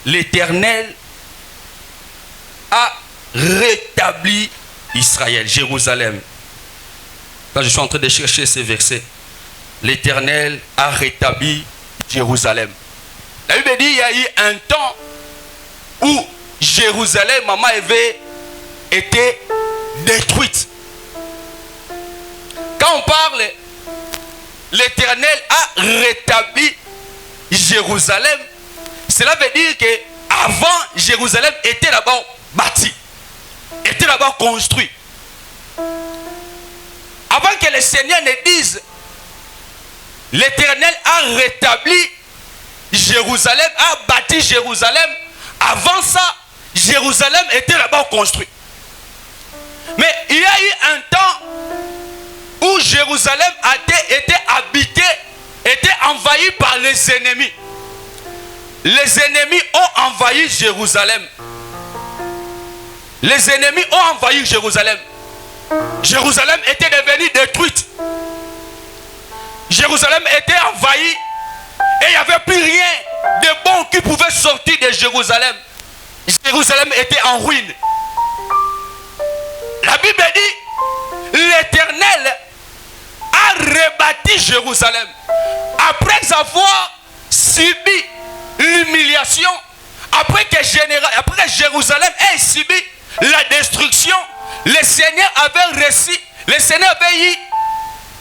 l'Éternel a rétabli Israël, Jérusalem. Là, je suis en train de chercher ces versets. L'Éternel a rétabli Jérusalem. La Bible dit qu'il y a eu un temps où Jérusalem, maman, avait été détruite. Quand on parle, l'Éternel a rétabli Jérusalem, cela veut dire que avant Jérusalem était d'abord bâti, était d'abord construit. Avant que le Seigneur ne dise l'Éternel a rétabli Jérusalem, a bâti Jérusalem, avant ça, Jérusalem était d'abord construit. Mais il y a eu un temps où Jérusalem était habité, était envahi par les ennemis. Les ennemis ont envahi Jérusalem. Les ennemis ont envahi Jérusalem. Jérusalem était devenue détruite. Jérusalem était envahie et il n'y avait plus rien de bon qui pouvait sortir de Jérusalem. Jérusalem était en ruine. La Bible dit, l'Éternel a rebâti Jérusalem. Après avoir subi l'humiliation, après que Jérusalem ait subi la destruction, le Seigneur avait reçu, le Seigneur avait eu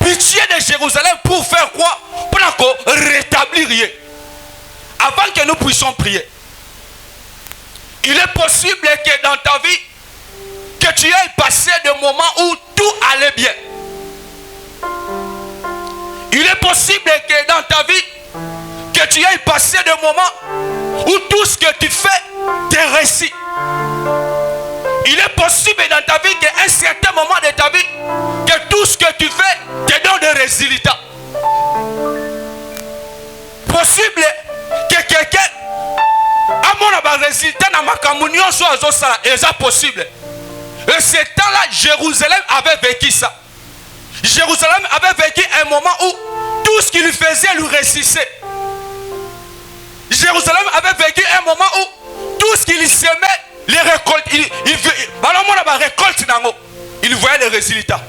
pitié de Jérusalem pour faire quoi? Pour rétablir. Avant que nous puissions prier, il est possible que dans ta vie, que tu aies passé des moments où tout allait bien. Il est possible que dans ta vie, que tu aies passé des moments où tout ce que tu fais te réussit. Il est possible dans ta vie qu'à un certain moment de ta vie, que tout ce que tu fais te donne des résultats. Possible que quelqu'un a mon résultat dans ma communion soit ça, et c'est possible. Et ce temps-là, Jérusalem avait vécu ça. Jérusalem avait vécu un moment où tout ce qu'il faisait lui réussissait. Jérusalem avait vécu un moment où tout ce qu'il semait, les récoltes, il voyait les résultats.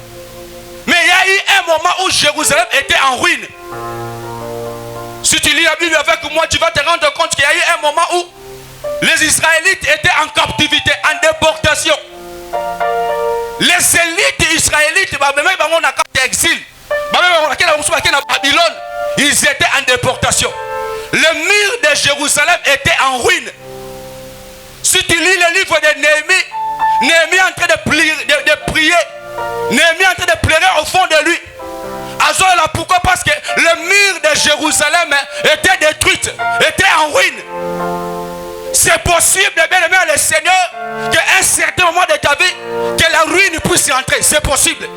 Mais il y a eu un moment où Jérusalem était en ruine. Si tu lis la Bible avec moi, tu vas te rendre compte qu'il y a eu un moment où les Israélites étaient en captivité, en déportation. Les élites israélites, ils étaient en déportation. Le mur de Jérusalem était en ruine. Si tu lis le livre de Néhémie, Néhémie est en train de prier. Néhémie est en train de pleurer au fond de lui. Alors pourquoi? Parce que le mur de Jérusalem était détruit, était en ruine. C'est possible, bien aimé le Seigneur, qu'à un certain moment de ta vie, que la ruine puisse y entrer. C'est possible.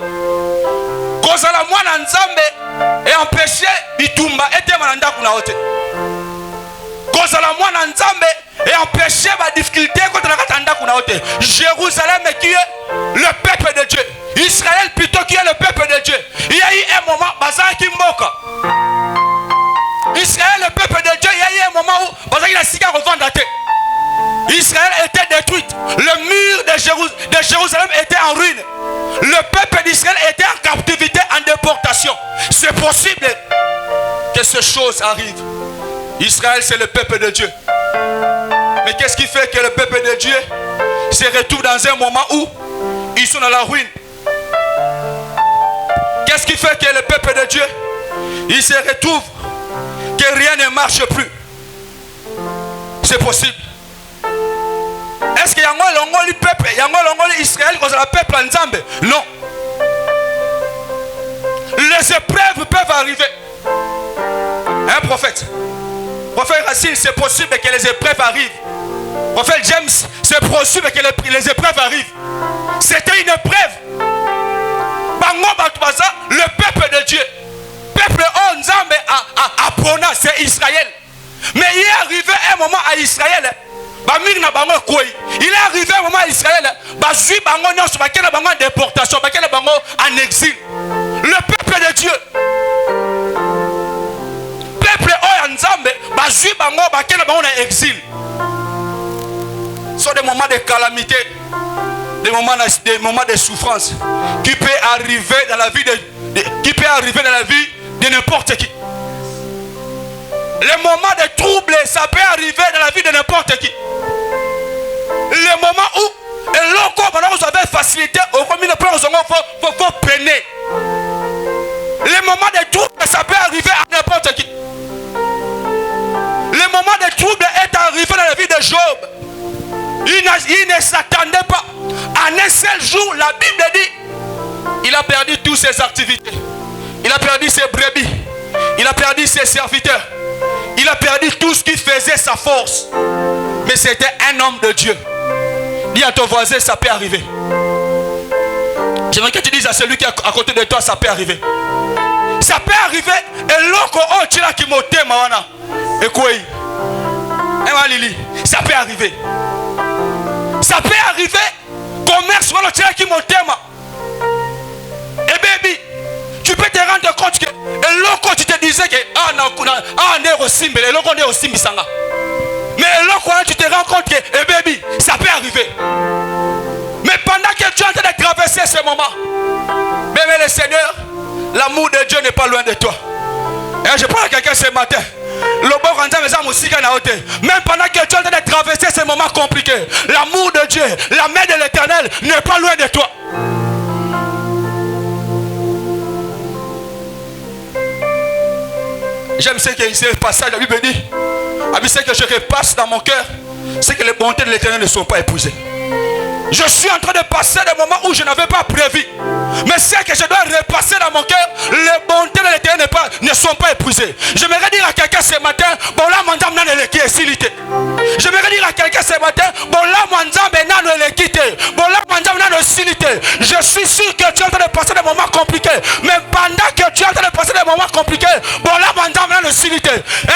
Quand la moine nzambe et empêcher bitumba était mananda kuna ote. Quand la moine nzambe et empêcher ma difficulté contre la katanda kuna ote. Jérusalem qui est le peuple de Dieu. Israël plutôt qui est le peuple de Dieu. Il y a eu un moment, Bazar Kimboka. Israël, le peuple de Dieu, il y a eu un moment où Bazar il a signé revendre la tête. Israël était détruite. Le mur de Jérusalem était en ruine. Le peuple d'Israël était en captivité, en déportation. C'est possible que ces choses arrivent. Israël, c'est le peuple de Dieu. Mais qu'est-ce qui fait que le peuple de Dieu se retrouve dans un moment où ils sont dans la ruine? Qu'est-ce qui fait que le peuple de Dieu, il se retrouve que rien ne marche plus? C'est possible. Est-ce qu'il y a un longoli peuple, il y a un longoli Israël comme le peuple en Zambie? Non. Les épreuves peuvent arriver. Un prophète Racine, c'est possible que les épreuves arrivent. Prophète James, c'est possible que les épreuves arrivent. C'était une épreuve. Le peuple de Dieu, peuple Onzambe à Pona, c'est Israël. Mais il est arrivé un moment à Israël. Il est arrivé un moment à Israël. En déportation, en exil. Le peuple de Dieu. Peuple Onzambe, en exil. sont des moments de calamité, des moments de souffrance qui peut arriver dans la vie de n'importe qui. Les moments de trouble, ça peut arriver dans la vie de n'importe qui. Les moments où vous avez facilité, il faut peiner. Les moments de trouble, ça peut arriver à n'importe qui. Le moment de trouble est arrivé dans la vie de Job. Il ne s'attendait pas. En un seul jour, la Bible dit, il a perdu toutes ses activités. Il a perdu ses brebis. Il a perdu ses serviteurs. Il a perdu tout ce qui faisait sa force. Mais c'était un homme de Dieu. Dis à ton voisin, ça peut arriver. J'aimerais que tu dises à celui qui est à côté de toi, ça peut arriver. Ça peut arriver. Et l'autre, tu l'as qui m'ôte, mawana. Et quoi? Ça peut arriver. Ça peut arriver. Commerce, voilà, tu l'as qui m'ôte. Et baby, tu peux te rendre compte que l'autre, tu te disais que on est au Simbi, et l'autre, on est au Simbi Sanga. Mais l'autre, tu te rends compte que, baby, ça peut arriver. Mais pendant que tu es en train de traverser ce moment, bébé le Seigneur, l'amour de Dieu n'est pas loin de toi. Et je parle à quelqu'un ce matin. Même pendant que tu es en train de traverser ce moment compliqué, l'amour de Dieu, la main de l'Éternel n'est pas loin de toi. J'aime ce que ce passage, la Bible dit. Ce que je repasse dans mon cœur, c'est que les bontés de l'Éternel ne sont pas épuisées. Je suis en train de passer des moments où je n'avais pas prévu. Mais ce que je dois repasser dans mon cœur, les bontés de l'Éternel ne sont pas épuisées. J'aimerais dire à quelqu'un ce matin, bon là, mon Dieu, j'aimerais dire à quelqu'un ce matin, bon là, mon Dieu, je suis sûr que tu es en train de passer des moments compliqués. Mais pendant que tu es en train de passer des moments compliqués, bon là, mon Dieu,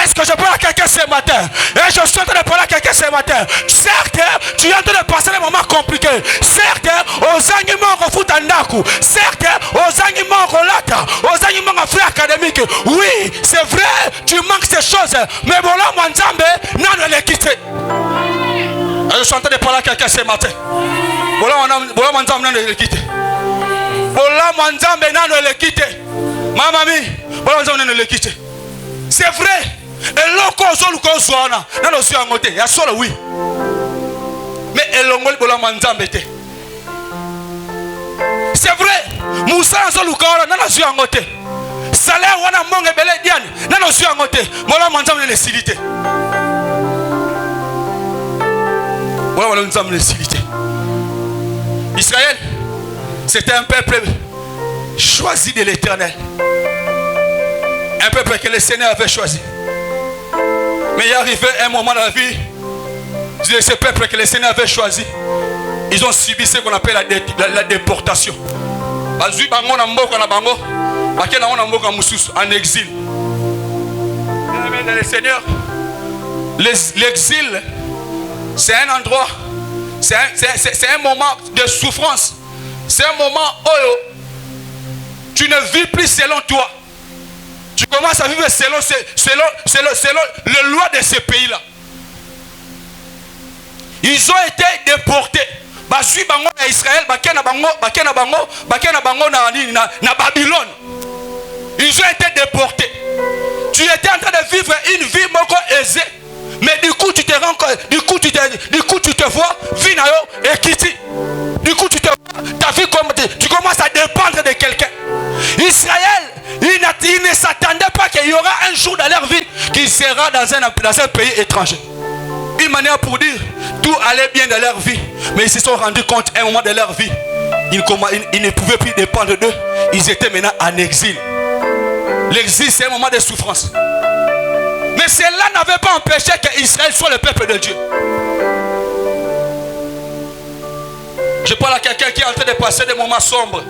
est-ce que je parle à quelqu'un ce matin? Et je suis en train de parler à quelqu'un ce matin. Certes, tu es en train de passer des moments compliqués. Certes, aux animaux refoutent un daku. Certes, aux animaux relata, aux animaux frères académiques. Oui, c'est vrai, tu manques ces choses. Mais bon là, mon Nzambe, non, ne quitter. Je suis en train de parler à quelqu'un ce matin. Voilà, mon Nzambe, non, ne quitter. Voilà, mon Nzambe, non, ne quitter. Ma mamie, voilà, mon Nzambe, non, ne quitter. C'est vrai. Et l'autre, on s'en non, non, c'est un côté. Il y a solo, oui. Mais elongoli bolama nzambe te. C'est vrai. Moussa nzolukora nana su angote. Salaire wana monge bele diane nana su angote. Bolama nzambe ne silité. Bolama nzambe ne silité. Israël, c'était un peuple choisi de l'Éternel. Un peuple que le Seigneur avait choisi. Mais il est arrivé un moment dans la vie de ce peuple que le Seigneur avait choisi. Ils ont subi ce qu'on appelle la déportation. En exil. Le Seigneur, l'exil, c'est un endroit, c'est un moment de souffrance. C'est un moment où tu ne vis plus selon toi. Tu commences à vivre selon le loi de ce pays-là. Ils ont été déportés. Basui bango na Israël, bakena bango na Babylone. Ils ont été déportés. Tu étais en train de vivre une vie moko aisée, mais du coup tu te rends compte, du coup tu te vois vie na yo ekiti. Du coup tu te vois ta vie comme tu commences à dépendre de quelqu'un. Israël, il ne s'attendait pas qu'il y aura un jour dans leur vie qu'il sera dans un pays étranger. Une manière pour dire tout allait bien dans leur vie, mais ils se sont rendus compte à un moment de leur vie ils ne pouvaient plus dépendre d'eux. Ils étaient maintenant en exil. L'exil, c'est un moment de souffrance, mais cela n'avait pas empêché qu'Israël soit le peuple de Dieu. Je parle à quelqu'un qui est en train de passer des moments sombres.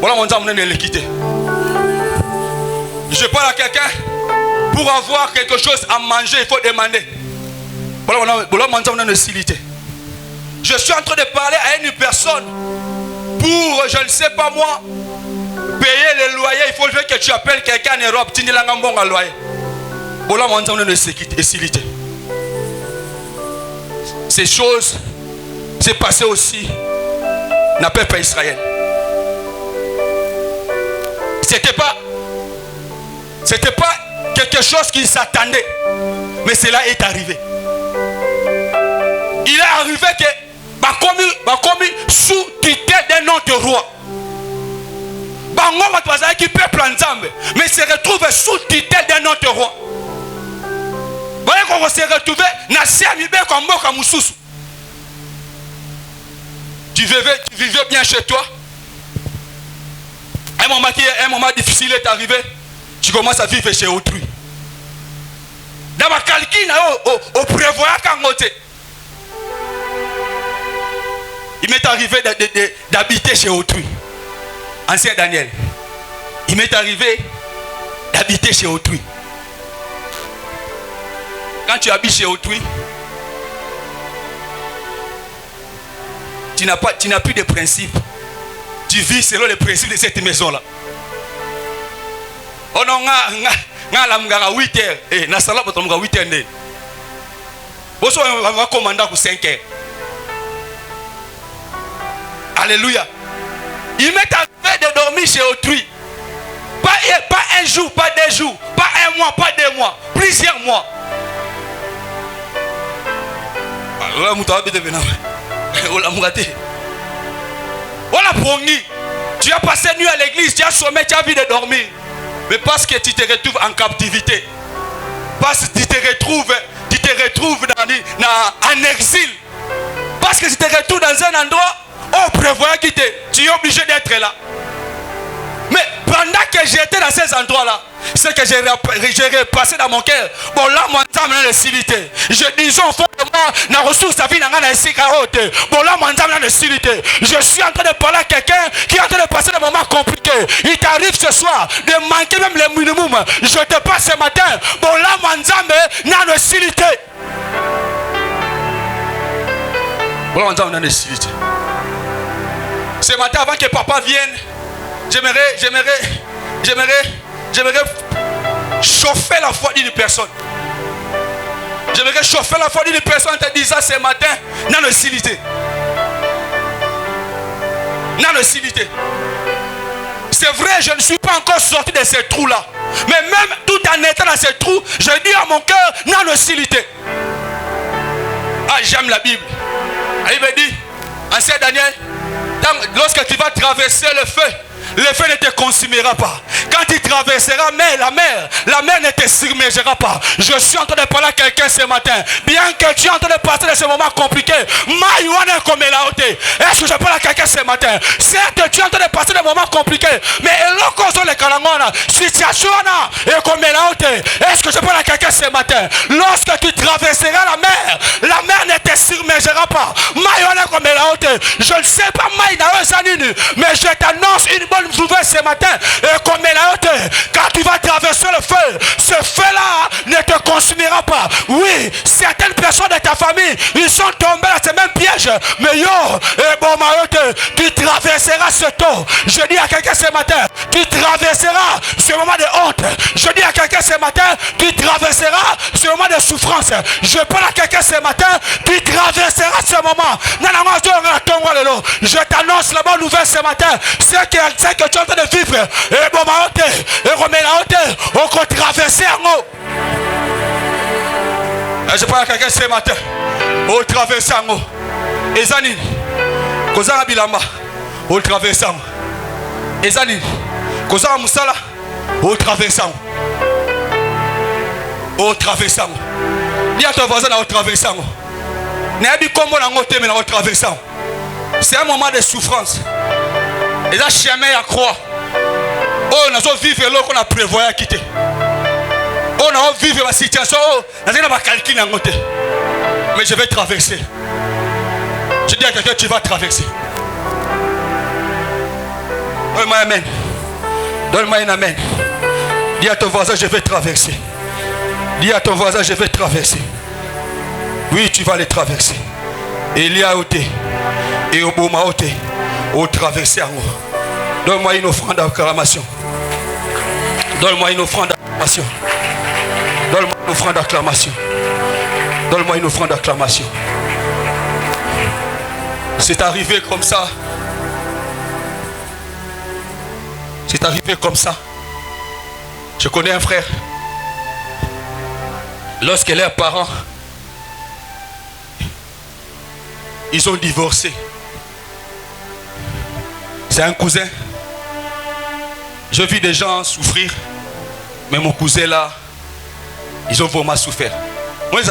Voilà, mon Dieu, on est quitter. Je parle à quelqu'un, pour avoir quelque chose à manger, il faut demander. Je suis en train de parler à une personne pour, je ne sais pas moi, payer les loyers. Il faut que tu appelles quelqu'un en Europe. Tu n'es pas bon à loyer. Ces choses s'est passé aussi dans le peuple Israël. C'était pas quelque chose qui s'attendait, mais cela est arrivé. Il est arrivé que bakomi sous tutelle d'un autre roi. Bango batwaza qui peuple ensemble, mais se retrouve sous tutelle d'un autre roi. Voyez qu'on se retrouve na sermibe comme mboka mususu. Tu vivais bien chez toi. Un moment difficile est arrivé. Tu commences à vivre chez autrui. Dans ma calcul, au prévoir qu'en côté. Il m'est arrivé d'habiter chez autrui. Ancien Daniel. Il m'est arrivé d'habiter chez autrui. Quand tu habites chez autrui, tu n'as plus de principe. Tu vis selon les principes de cette maison-là. Oh non, la 8 heures. Eh, na sala pour 8 heures. Boso va commander pour 5 heures. Alléluia. Il m'est arrivé de dormir chez autrui. Pas un jour, pas 2 jours, pas 1 mois, pas 2 mois, plusieurs mois. Tu as passé nuit à l'église, tu as sommeil, tu as envie de dormir. Mais parce que tu te retrouves en captivité, parce que tu te retrouves en exil, parce que tu te retrouves dans un endroit où prévoit quitter, tu es obligé d'être là. Mais pendant que j'étais dans ces endroits-là, c'est que j'ai repassé dans mon cœur. Bon, là, moi, je disais au fond de moi, la ressource, la vie, bon, là, moi, je suis en train de parler à quelqu'un qui est en train de passer des moments compliqués. Il t'arrive ce soir de manquer même le minimum. Je te passe ce matin. Bon, là, moi, n'a le silité. Bon, là, on a le silité. Ce matin, avant que papa vienne, j'aimerais chauffer la foi d'une personne. J'aimerais chauffer la foi d'une personne en te disant ce matin, n'a le silité. N'a le silité. C'est vrai, je ne suis pas encore sorti de ces trous-là. Mais même tout en étant dans ces trous, je dis à mon cœur, n'a le silité. Ah, j'aime la Bible. Il me dit, ancien Daniel, lorsque tu vas traverser le feu ne te consumera pas. Quand tu traverseras la mer ne te submergera pas. Je suis en train de parler à quelqu'un ce matin. Bien que tu es en train de passer de ce moment compliqué, est-ce que je parle à quelqu'un ce matin? Certes, tu es en train de passer des moments compliqués, mais est-ce que je parle à quelqu'un ce matin? Lorsque tu traverseras la mer ne te submergera pas. Je ne sais pas, mais je t'annonce une bonne nouvelle ce matin. Quand tu vas traverser le feu, ce feu-là ne te consumera pas. Oui, certaines personnes de ta famille, ils sont tombés dans ce même piège. Mais tu traverseras ce taux. Je dis à quelqu'un ce matin, tu traverseras ce moment de honte. Je dis à quelqu'un ce matin, tu traverseras ce moment de souffrance. Je parle à quelqu'un ce matin, tu traverseras ce moment. Je t'annonce la bonne nouvelle ce matin. C'est que tu es en train de vivre. On traverser en haut. Je parle à quelqu'un ce matin. On traverse en haut. Ezani. Kozara bilamba. On traverse en haut. Ezani. Kozara musala. On traverse en haut. On traverse en haut. Dis à ton voisin on traverse en haut. N'ayez pas comment on traverse en haut. C'est un moment de souffrance. Et là, chemin à croix. Oh, on a vivre là qu'on a prévu à quitter. Oh, on a vivre la situation. Oh, on a pas calculé en côté. Mais je vais traverser. Je dis à quelqu'un, tu vas traverser. Donne-moi un amen. Donne-moi un amen. Dis à ton voisin, je vais traverser. Dis à ton voisin, je vais traverser. Oui, tu vas les traverser. Et il y a ôté. Et au beau maoté. Au traverser en haut. Donne-moi une offrande d'acclamation. Donne-moi une offrande d'acclamation. Donne-moi une offrande d'acclamation. Donne-moi une offrande d'acclamation. C'est arrivé comme ça. C'est arrivé comme ça. Je connais un frère. Lorsque leurs parents, ils ont divorcé. C'est un cousin. Je vis des gens souffrir. Mais mon cousin là, ils ont vraiment souffert. Moi,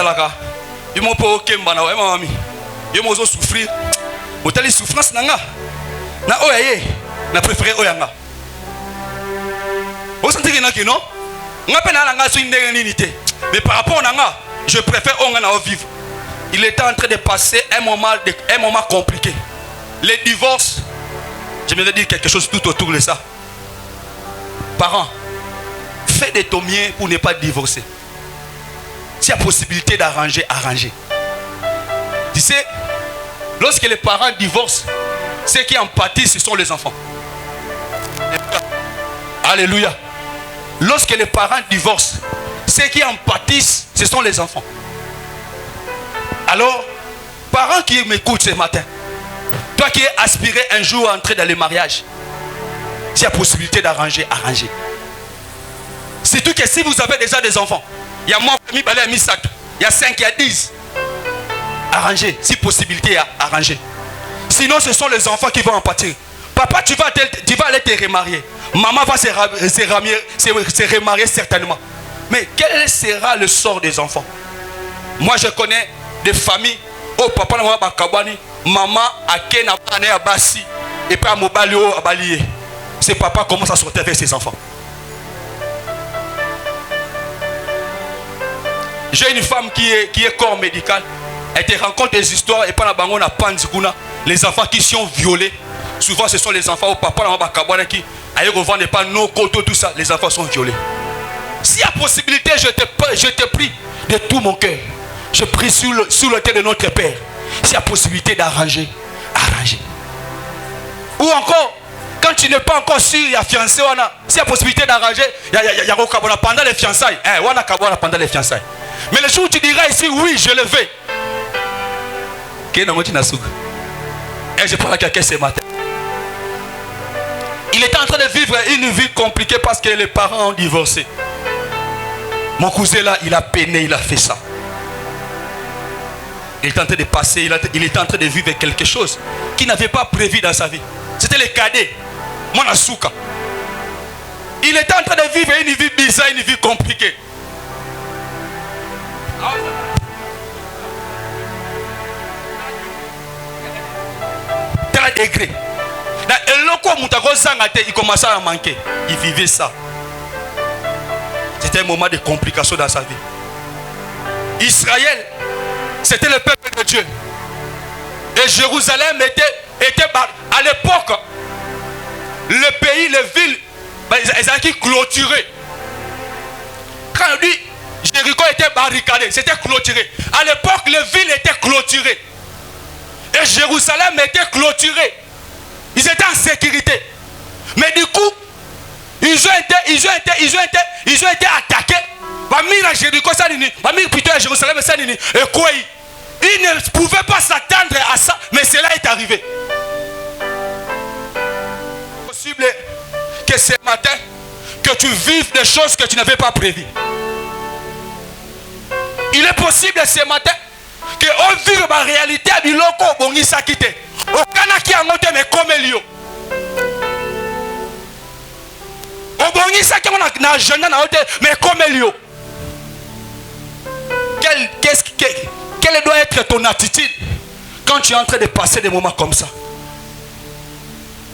ils m'ont pas ok, ils m'ont souffrir. Ils ont souffrance. Na préféré oyanga. Vous sentez que non? Mais par rapport à Nanga, je préfère Ongana vivre. Il était en train de passer un moment compliqué. Les divorces, j'aimerais dire quelque chose tout autour de ça. Parents, fais de ton mieux pour ne pas divorcer. S'il y a possibilité d'arranger, arranger. Tu sais, lorsque les parents divorcent, ceux qui en pâtissent, ce sont les enfants. Alléluia. Lorsque les parents divorcent, ceux qui en pâtissent, ce sont les enfants. Alors, parents qui m'écoutent ce matin, toi qui es aspiré un jour à entrer dans le mariage, s'il y a possibilité d'arranger, arranger. Surtout que si vous avez déjà des enfants, il y a moi, il y a 5, il y a 10. Arranger, si possibilité, arranger. Sinon, ce sont les enfants qui vont en pâtir. Papa, tu vas aller te remarier. Maman va se remarier certainement. Mais quel sera le sort des enfants? Moi, je connais des familles. Oh, papa, maman, a Ken, a Bassi, et puis à Mobalio, à Balié. C'est papa commence à sortir avec ses enfants. J'ai une femme qui est corps médical. Elle te raconte des histoires et pendant bango na panzikuna, les enfants qui sont violés. Souvent, ce sont les enfants au papa qui aillent revendre pas nos côtés, tout ça. Les enfants sont violés. S'il y a possibilité, je te prie de tout mon cœur. Je prie sur le terre de notre Père. S'il y a possibilité d'arranger, arranger. Ou encore, quand tu n'es pas encore sûr, il y a fiancé, s'il y a possibilité d'arranger, il y a pendant les fiançailles. Pendant les fiançailles. Mais le jour où tu diras ici, oui, je le vais. Et je parle à quelqu'un ce matin. Il était en train de vivre une vie compliquée parce que les parents ont divorcé. Mon cousin là, il a peiné, il a fait ça. Il était en train de passer, il était en train de vivre quelque chose qu'il n'avait pas prévu dans sa vie. C'était le cadet, mon Asuka. Il était en train de vivre une vie bizarre, une vie compliquée. Degré. Il commençait à manquer. Il vivait ça. C'était un moment de complication dans sa vie. Israël, c'était le peuple de Dieu. Et Jérusalem était à l'époque, le pays, les villes, ils avaient clôturé. Quand on dit Jéricho était barricadé, c'était clôturé. À l'époque, les villes étaient clôturées. Et Jérusalem était clôturé. Ils étaient en sécurité. Mais du coup, ils ont été attaqués. Ils ne pouvaient pas s'attendre à ça, mais cela est arrivé. C'est possible que ce matin, que tu vives des choses que tu n'avais pas prévues. Il est possible ce matin que on vive ma réalité à biloko bongi sakite. Okana ki angote me comme lio. O bongi sakite na jeune na hote me comme lio. Quelle doit être ton attitude quand tu es en train de passer des moments comme ça?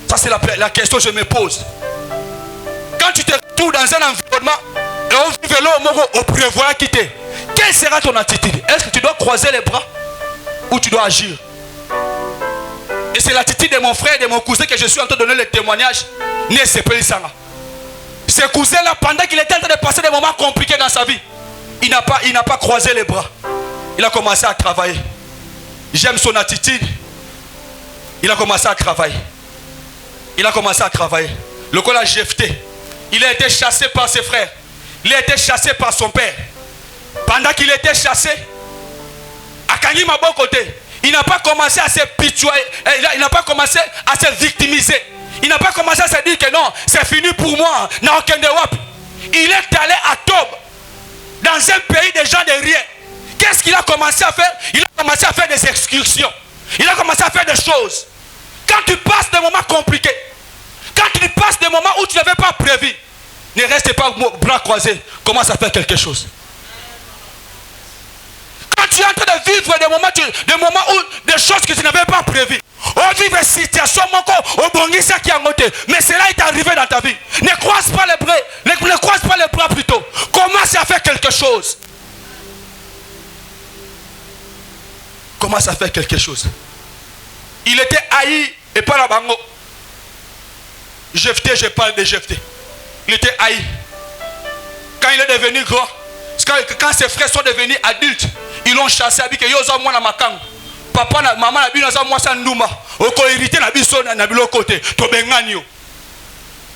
Ça c'est la question que je me pose. Quand tu te retrouves dans un environnement et on vit là au prévoir quitter, quelle sera ton attitude? Est-ce que tu dois croiser les bras ou tu dois agir? Et c'est l'attitude de mon frère et de mon cousin que je suis en train de donner le témoignage. Ce cousin-là, pendant qu'il était en train de passer des moments compliqués dans sa vie, il n'a pas croisé les bras. Il a commencé à travailler. J'aime son attitude. Il a commencé à travailler. Le col a jeté. Il a été chassé par ses frères. Il a été chassé par son père. Pendant qu'il était chassé, à Kanyi Mabo côté, Il n'a pas commencé à se pitoyer, il n'a pas commencé à se victimiser. Il n'a pas commencé à se dire que non, c'est fini pour moi. Il est allé à Tob, dans un pays des gens de rien. Qu'est-ce qu'il a commencé à faire? Il a commencé à faire des excursions. Il a commencé à faire des choses. Quand tu passes des moments compliqués, quand tu passes des moments où tu n'avais pas prévu, ne reste pas bras croisés, commence à faire quelque chose. Quand tu es en train de vivre des moments où des choses que tu n'avais pas prévues, on vit des situations mais cela est arrivé dans ta vie. Ne croise pas les bras, ne croise pas les bras plutôt. Commence à faire quelque chose. Commence à faire quelque chose. Il était haï et pas la bango. Jephthé, je parle de Jephthé. Il était haï. Quand il est devenu grand, quand ses frères sont devenus adultes, ils l'ont chassé avec Yosa Mwana Makang. Papa, maman, la bille, moi, ça nouma. Oko hérité, la bille, na bilo côté. Tobenganyo.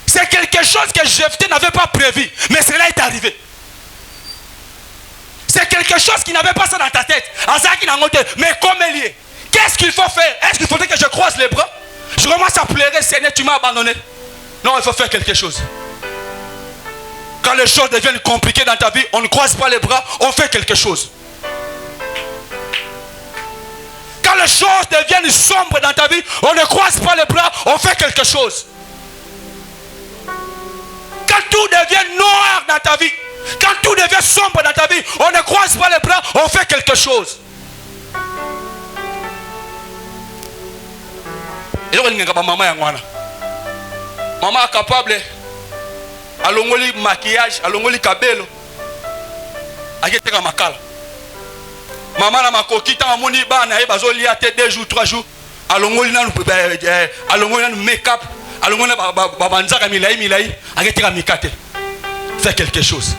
C'est quelque chose que Jephthé n'avait pas prévu, mais cela est arrivé. C'est quelque chose qui n'avait pas ça dans ta tête. Mais comme elle est, qu'est-ce qu'il faut faire? Est-ce qu'il faudrait que je croise les bras? Je commence à pleurer, Seigneur, tu m'as abandonné. Non, il faut faire quelque chose. Quand les choses deviennent compliquées dans ta vie, on ne croise pas les bras, on fait quelque chose. Quand les choses deviennent sombres dans ta vie, on ne croise pas les bras, on fait quelque chose. Quand tout devient noir dans ta vie, quand tout devient sombre dans ta vie, on ne croise pas les bras, on fait quelque chose. Maman est capable à l'ongoli maquillage, à l'ongoli kabelo, à qui t'es makala. Maman na makoki ta moni ba na bazo lia te 2 jours 3 jours, à l'ongoli na make-up, à l'ongoli ba banzaka milai, à qui t'es mikate. Fais quelque chose.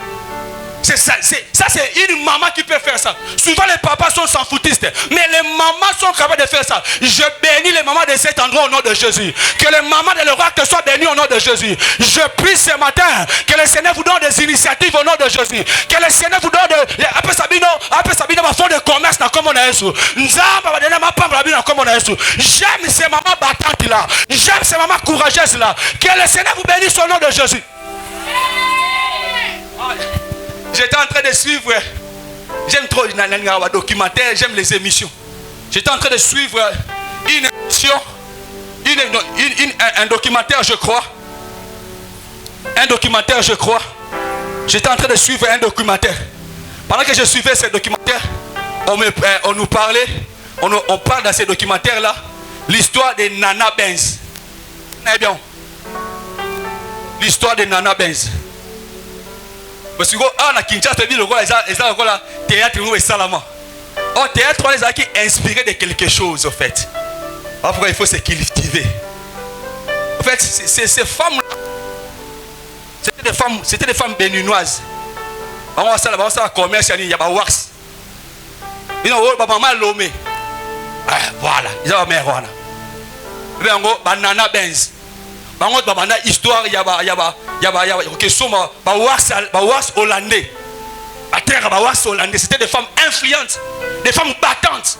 C'est ça, c'est une maman qui peut faire ça. Souvent les papas sont sans foutistes, mais les mamans sont capables de faire ça. Je bénis les mamans de cet endroit au nom de Jésus. Que les mamans de l'Europe soient bénies au nom de Jésus. Je prie ce matin que le Seigneur vous donne des initiatives au nom de Jésus. Que le Seigneur vous donne après Sabino ma fond de commerce comme on a j'aime ces mamans battantes là. J'aime ces mamans courageuses là. Que le Seigneur vous bénisse au nom de Jésus. J'étais en train de suivre, j'aime trop les documentaires, j'aime les émissions. J'étais en train de suivre une émission, un documentaire je crois. Un documentaire je crois. J'étais en train de suivre un documentaire. Pendant que je suivais ce documentaire, on nous parlait, on parle dans ces documentaires là, l'histoire de Nana Benz. Eh bien, l'histoire de Nana Benz. Parce que on a Kinshasa, tu dis le roi, théâtre ou Salama. Oh, théâtre, on les a qui inspiré de quelque chose, en fait. Pourquoi il faut se cultiver. En fait, ces femmes-là, c'était des femmes béninoises. On va ça la commerce, il y a des wax. Ils ont maman Lomé. Voilà, ils ont mère. Il y a Nana Benz. Histoire, il y a qui sont hollandais. C'était des femmes influentes, des femmes battantes.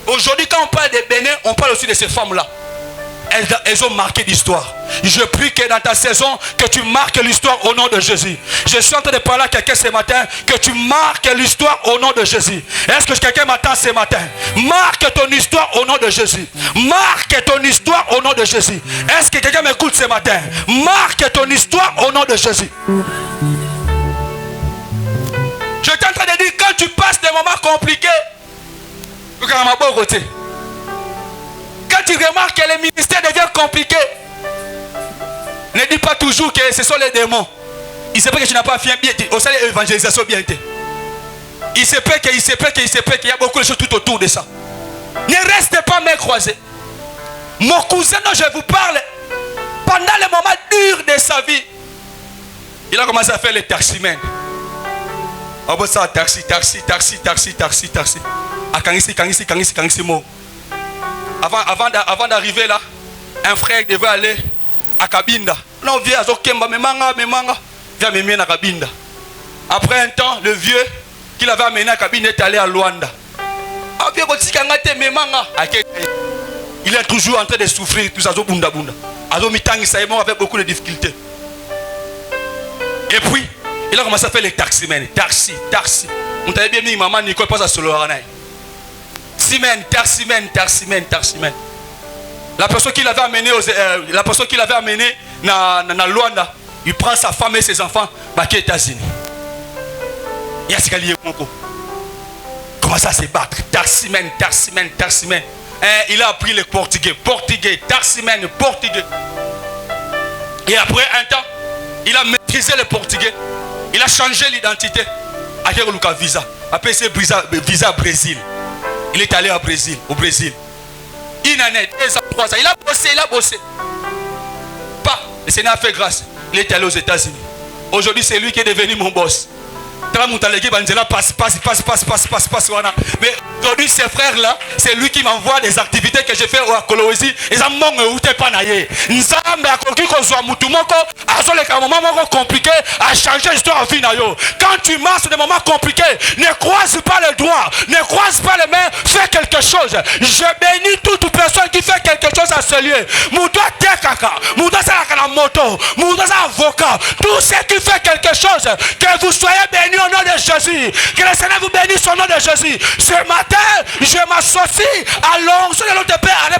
Aujourd'hui, quand on parle des Bénin, on parle aussi de ces femmes-là. Elles ont marqué l'histoire. Je prie que dans ta saison, que tu marques l'histoire au nom de Jésus. Je suis en train de parler à quelqu'un ce matin, que tu marques l'histoire au nom de Jésus. Est-ce que quelqu'un m'attend ce matin? Marque ton histoire au nom de Jésus. Marque ton histoire au nom de Jésus. Est-ce que quelqu'un m'écoute ce matin? Marque ton histoire au nom de Jésus. Je suis en train de dire, quand tu passes des moments compliqués, quand tu remarques que le ministère devient compliqué, ne dis pas toujours que ce sont les démons. Il se peut que tu n'as pas fait bien au sein de l'évangélisation bien. Il se peut qu'il y a beaucoup de choses tout autour de ça. Ne restez pas mains croisées. Mon cousin dont je vous parle, pendant les moments durs de sa vie, il a commencé à faire les taximens. Taxi. Avant d'arriver là, un frère devait aller à Kabinda. Non, viens à Zokemba, mais manga. Viens m'aimer à Kabinda. Après un temps, le vieux qu'il avait amené à Kabinda est allé à Luanda. Il est toujours en train de souffrir. Tout ça, avec beaucoup de difficultés. Et puis, il a commencé à faire les taximens. Taxi. On t'avait bien mis maman Nicole passe à Soloranaï. Taximen. La personne qui l'avait amené dans Luanda, il prend sa femme et ses enfants, bah qui est États-Unis. Il y a ce qu'il y a commence à se battre. Taximen. Il a appris le portugais, taximen, portugais. Et après un temps, il a maîtrisé le portugais. Il a changé l'identité. Avec le visa. Après c'est visa Brésil. Il est allé au Brésil. Une année, 2 ans, 3 ans. Il a bossé. Pas. Le Seigneur a fait grâce. Il est allé aux États-Unis. Aujourd'hui, c'est lui qui est devenu mon boss. Mais aujourd'hui, ces frères-là, c'est lui qui m'envoie des activités que j'ai fait au Kolwezi. Ils ont compliqué à changer l'histoire de vie. Quand tu marches des moments compliqués, ne croise pas les doigts, ne croise pas les mains, fais quelque chose. Je bénis toute personne qui fait quelque chose à ce lieu. Moudoua Tekaka, Moudoua Salakana Moto, Moudoua Avocat, tout ce qui fait quelque chose, que vous soyez bénis au nom de Jésus. Que le Seigneur vous bénisse au nom de Jésus. Ce matin, je m'associe à l'onction de notre Père.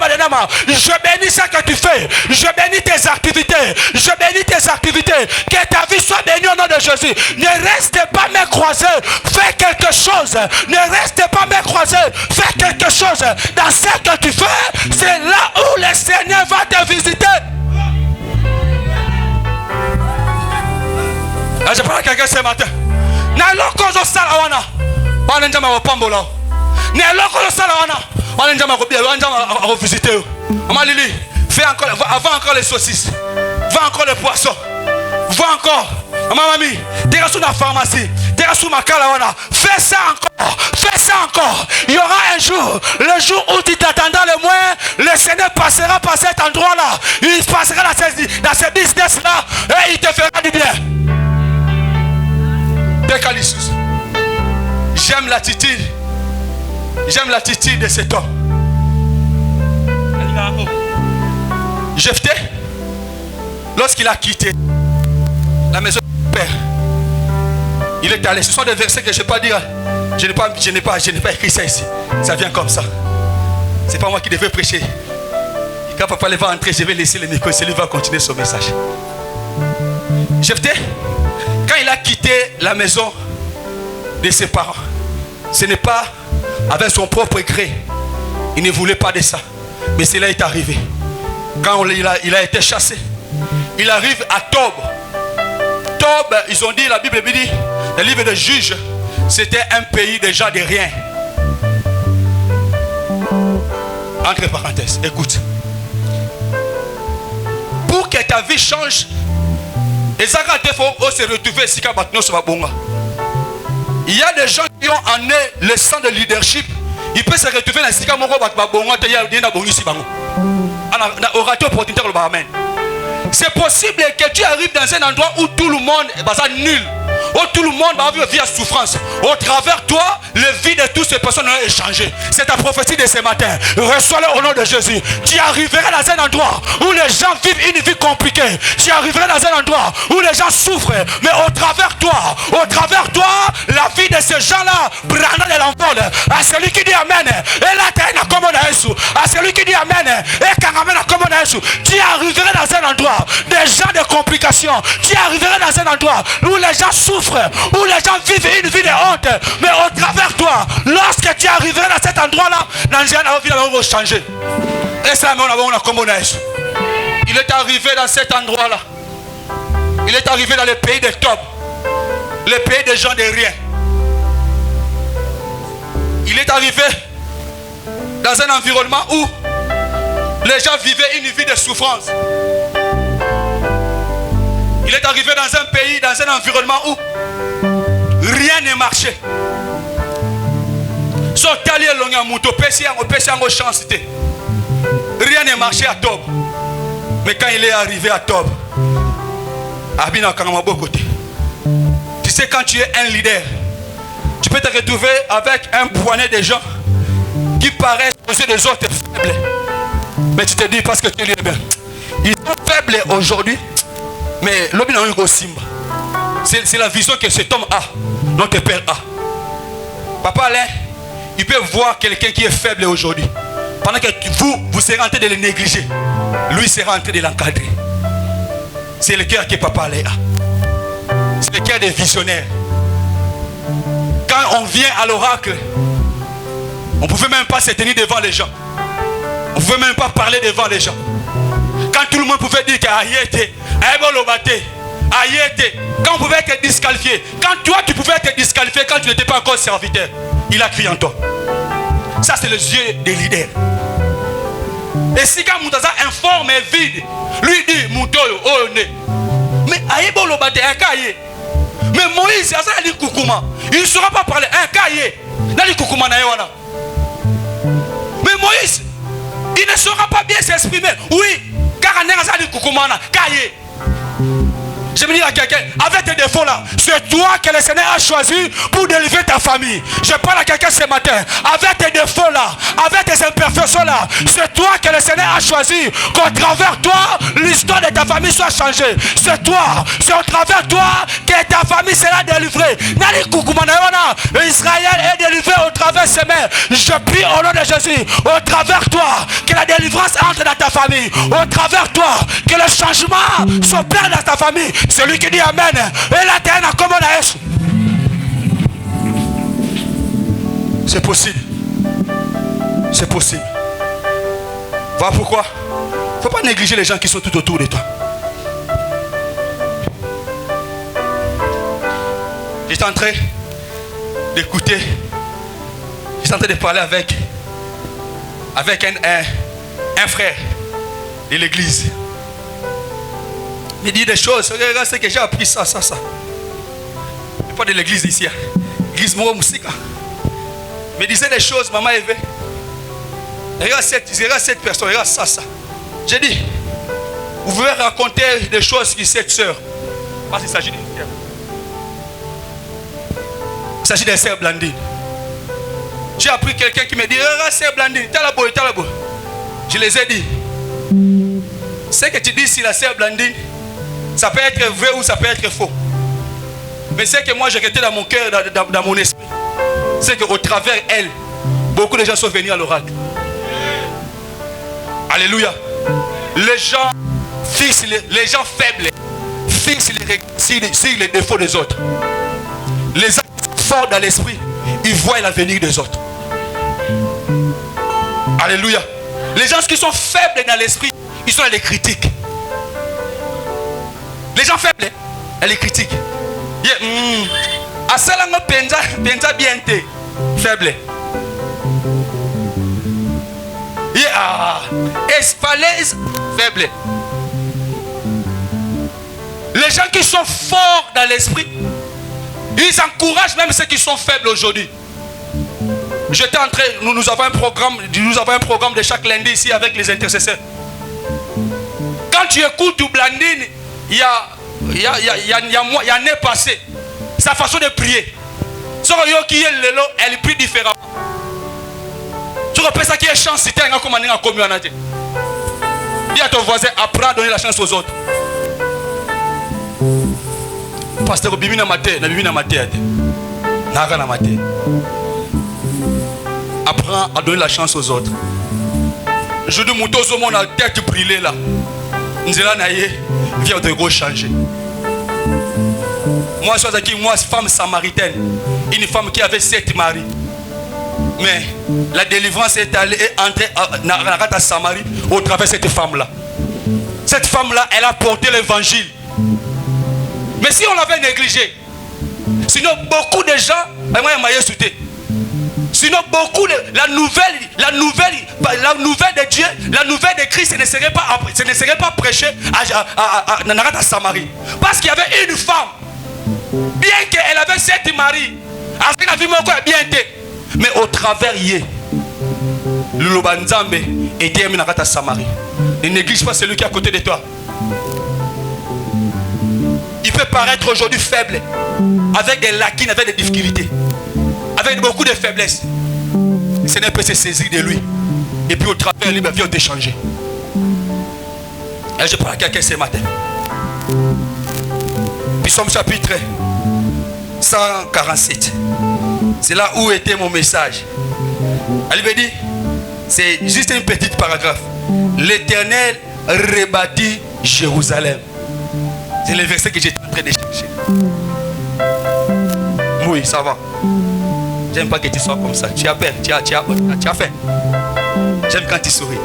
Je bénis ce que tu fais. Je bénis tes activités. Que ta vie soit bénie au nom de Jésus. Ne restez pas me croiser. Fais quelque chose. Ne restez pas me croiser. Fais quelque chose. Dans ce que tu fais, c'est là où le Seigneur va te visiter. Là, je parle à quelqu'un ce matin. Naloko zo sala wana wana njama wapambola naloko zo sala wana wana njama visiter. Maman Lili, fais encore, vends encore les saucisses, vends encore les poissons, vends encore. Maman Mami, t'es sous la pharmacie, t'es sous ma cala wana, fais ça encore. Il y aura un jour, le jour où tu t'attendras le moins, le Seigneur passera par cet endroit là, il passera dans ce business là et il te fera du bien. J'aime l'attitude de cet homme. Jephthé, lorsqu'il a quitté la maison de père, il est allé. Ce sont des versets que je ne vais pas dire. Je n'ai pas écrit ça ici. Ça vient comme ça. C'est pas moi qui devais prêcher. Et quand papa va entrer, je vais laisser le micro et celui va continuer son message. Jephthé, quand il a quitté la maison de ses parents, ce n'est pas avec son propre gré. Il ne voulait pas de ça. Mais cela est arrivé. Quand il a été chassé, il arrive à Tob. Tob, ils ont dit, la Bible dit, le livre de Juges, c'était un pays de gens de rien. Entre parenthèses, écoute. Pour que ta vie change, il y a des gens qui ont en eux le sang de leadership. Il peut se retrouver dans le Sika Moko Bakbabonga, c'est possible que tu arrives dans un endroit où tout le monde est nul, où tout le monde va vivre souffrance. Au travers de toi, le vie de toutes ces personnes a changé. C'est ta prophétie de ce matin. Reçois-le au nom de Jésus. Tu arriveras dans un endroit où les gens vivent une vie compliquée. Tu arriveras dans un endroit où les gens souffrent. Mais au travers de toi, la vie de ces gens-là prendra de l'envol. À celui qui dit Amen, et là tu es comme on a Jésus. À celui qui dit Amen, et quand Amen comme on a Jésus. Tu arriveras dans un endroit des gens de complications. Tu arriveras dans un endroit où les gens souffrent, où les gens vivent une vie de honte. Mais au travers de toi, lorsque tu arriveras dans cet endroit-là, dans va changer. Et ça, il est arrivé dans cet endroit-là. Il est arrivé dans le pays de Tob, le pays des gens de rien. Il est arrivé dans un environnement où les gens vivaient une vie de souffrance. Il est arrivé dans un pays, dans un environnement où rien ne marchait. Rien ne marchait à Tob. Mais quand il est arrivé à Tob, tu sais, quand tu es un leader, tu peux te retrouver avec un poignet de gens qui paraissent aux yeux des autres faibles. Mais tu te dis parce que tu es bien. Ils sont faibles aujourd'hui. Mais l'homme n'a pas simba. C'est la vision que cet homme a. Notre père a. Papa Alain, il peut voir quelqu'un qui est faible aujourd'hui. Pendant que vous serez en train de le négliger. Lui sera en train de l'encadrer. C'est le cœur que Papa Alain a. C'est le cœur des visionnaires. Quand on vient à l'oracle, on ne pouvait même pas se tenir devant les gens. On ne pouvait même pas parler devant les gens. Quand tout le monde pouvait dire qu'Ayete, Ayete, quand on pouvait être disqualifié, quand toi tu pouvais être disqualifié quand tu n'étais pas encore serviteur, il a crié en toi. Ça c'est les yeux des leaders. Et si quand Moutaza informe et vide, lui dit Moutoyo, oh ne. Mais Ayebo Lobate, un cahier. Mais Moïse, il ne saura pas parler. Un cahier. Mais Moïse, il ne saura pas bien s'exprimer. Oui, car un cahier. Je me dis à quelqu'un, avec tes défauts là, c'est toi que le Seigneur a choisi pour délivrer ta famille. Je parle à quelqu'un ce matin, avec tes défauts là, avec tes imperfections là, c'est toi que le Seigneur a choisi qu'au travers toi, l'histoire de ta famille soit changée. C'est toi, c'est au travers toi que ta famille sera délivrée. Israël est délivré au travers ses mains. Je prie au nom de Jésus, au travers toi, que la délivrance entre dans ta famille. Au travers toi, que le changement s'opère dans ta famille. Celui qui dit Amen. Et la terre n'a comment la est. C'est possible. C'est possible. Voilà pourquoi. Il ne faut pas négliger les gens qui sont tout autour de toi. J'étais en train d'écouter. J'étais en train de parler avec un frère de l'église. Il dit des choses, regarde ce que j'ai appris, ça. Pas de l'église ici, l'église Moura Moussika. Mais disait des choses, maman Eve. Regarde cette personne, regarde ça. J'ai dit, vous pouvez raconter des choses sur cette soeur. Parce qu'il s'agit d'une sœur. Il s'agit d'une sœur Blandine. J'ai appris quelqu'un qui me dit, regarde sœur Blandine, t'as la beau. Je les ai dit. Ce que tu dis sur la sœur Blandine, ça peut être vrai ou ça peut être faux. Mais ce que moi j'ai resté dans mon cœur, dans mon esprit, c'est qu'au travers elle, beaucoup de gens sont venus à l'oracle. Alléluia. Les gens fixent, les gens faibles fixent sur les défauts des autres. Les gens forts dans l'esprit, ils voient l'avenir des autres. Alléluia. Les gens qui sont faibles dans l'esprit, ils sont dans les critiques. Les gens faibles, elle les critiquent. Asalango penza bien te faible. Espalaise faible. Les gens qui sont forts dans l'esprit, ils encouragent même ceux qui sont faibles aujourd'hui. J'étais en train, nous avons un programme de chaque lundi ici avec les intercesseurs. Quand tu écoutes du Blandine, il y a un nez passé. Sa façon de prier. Elle prie différemment. Tu repères ça qui est chance. Si tu as un communauté. Dis à ton voisin, apprends à donner la chance aux autres. Pasteur, bimina maté, na bimina maté. Naga na maté. Apprends à donner la chance aux autres. Je dis, mouton au monde a tête brûlée là. Nzela naye vient de gros changer. Moi, je suis une femme samaritaine. Une femme qui avait 7 maris. Mais la délivrance est allée entrer à Samarie au travers de cette femme-là. Cette femme-là, elle a porté l'évangile. Mais si on l'avait négligé, sinon beaucoup de gens, sinon beaucoup de la nouvelle de Dieu, la nouvelle de Christ ne serait pas prêchée à Samarie. Parce qu'il y avait une femme, bien qu'elle avait 7 maris, mais au travers d'elle, le Lobanzambe était à Samarie. Ne néglige pas celui qui est à côté de toi. Il peut paraître aujourd'hui faible, avec des lacunes, avec des difficultés, avec beaucoup de faiblesses. Seigneur peut se saisir de lui. Et puis au travers, lui, vient t'échanger. Et je parle à quelqu'un ce matin. Psaume chapitre 147. C'est là où était mon message. Elle me dit, c'est juste une petite paragraphe. L'Éternel rebâtit Jérusalem. C'est le verset que j'étais en train de chercher. Oui, ça va. J'aime pas que tu sois comme ça. Tu as peur, tu as faim. J'aime quand tu souris.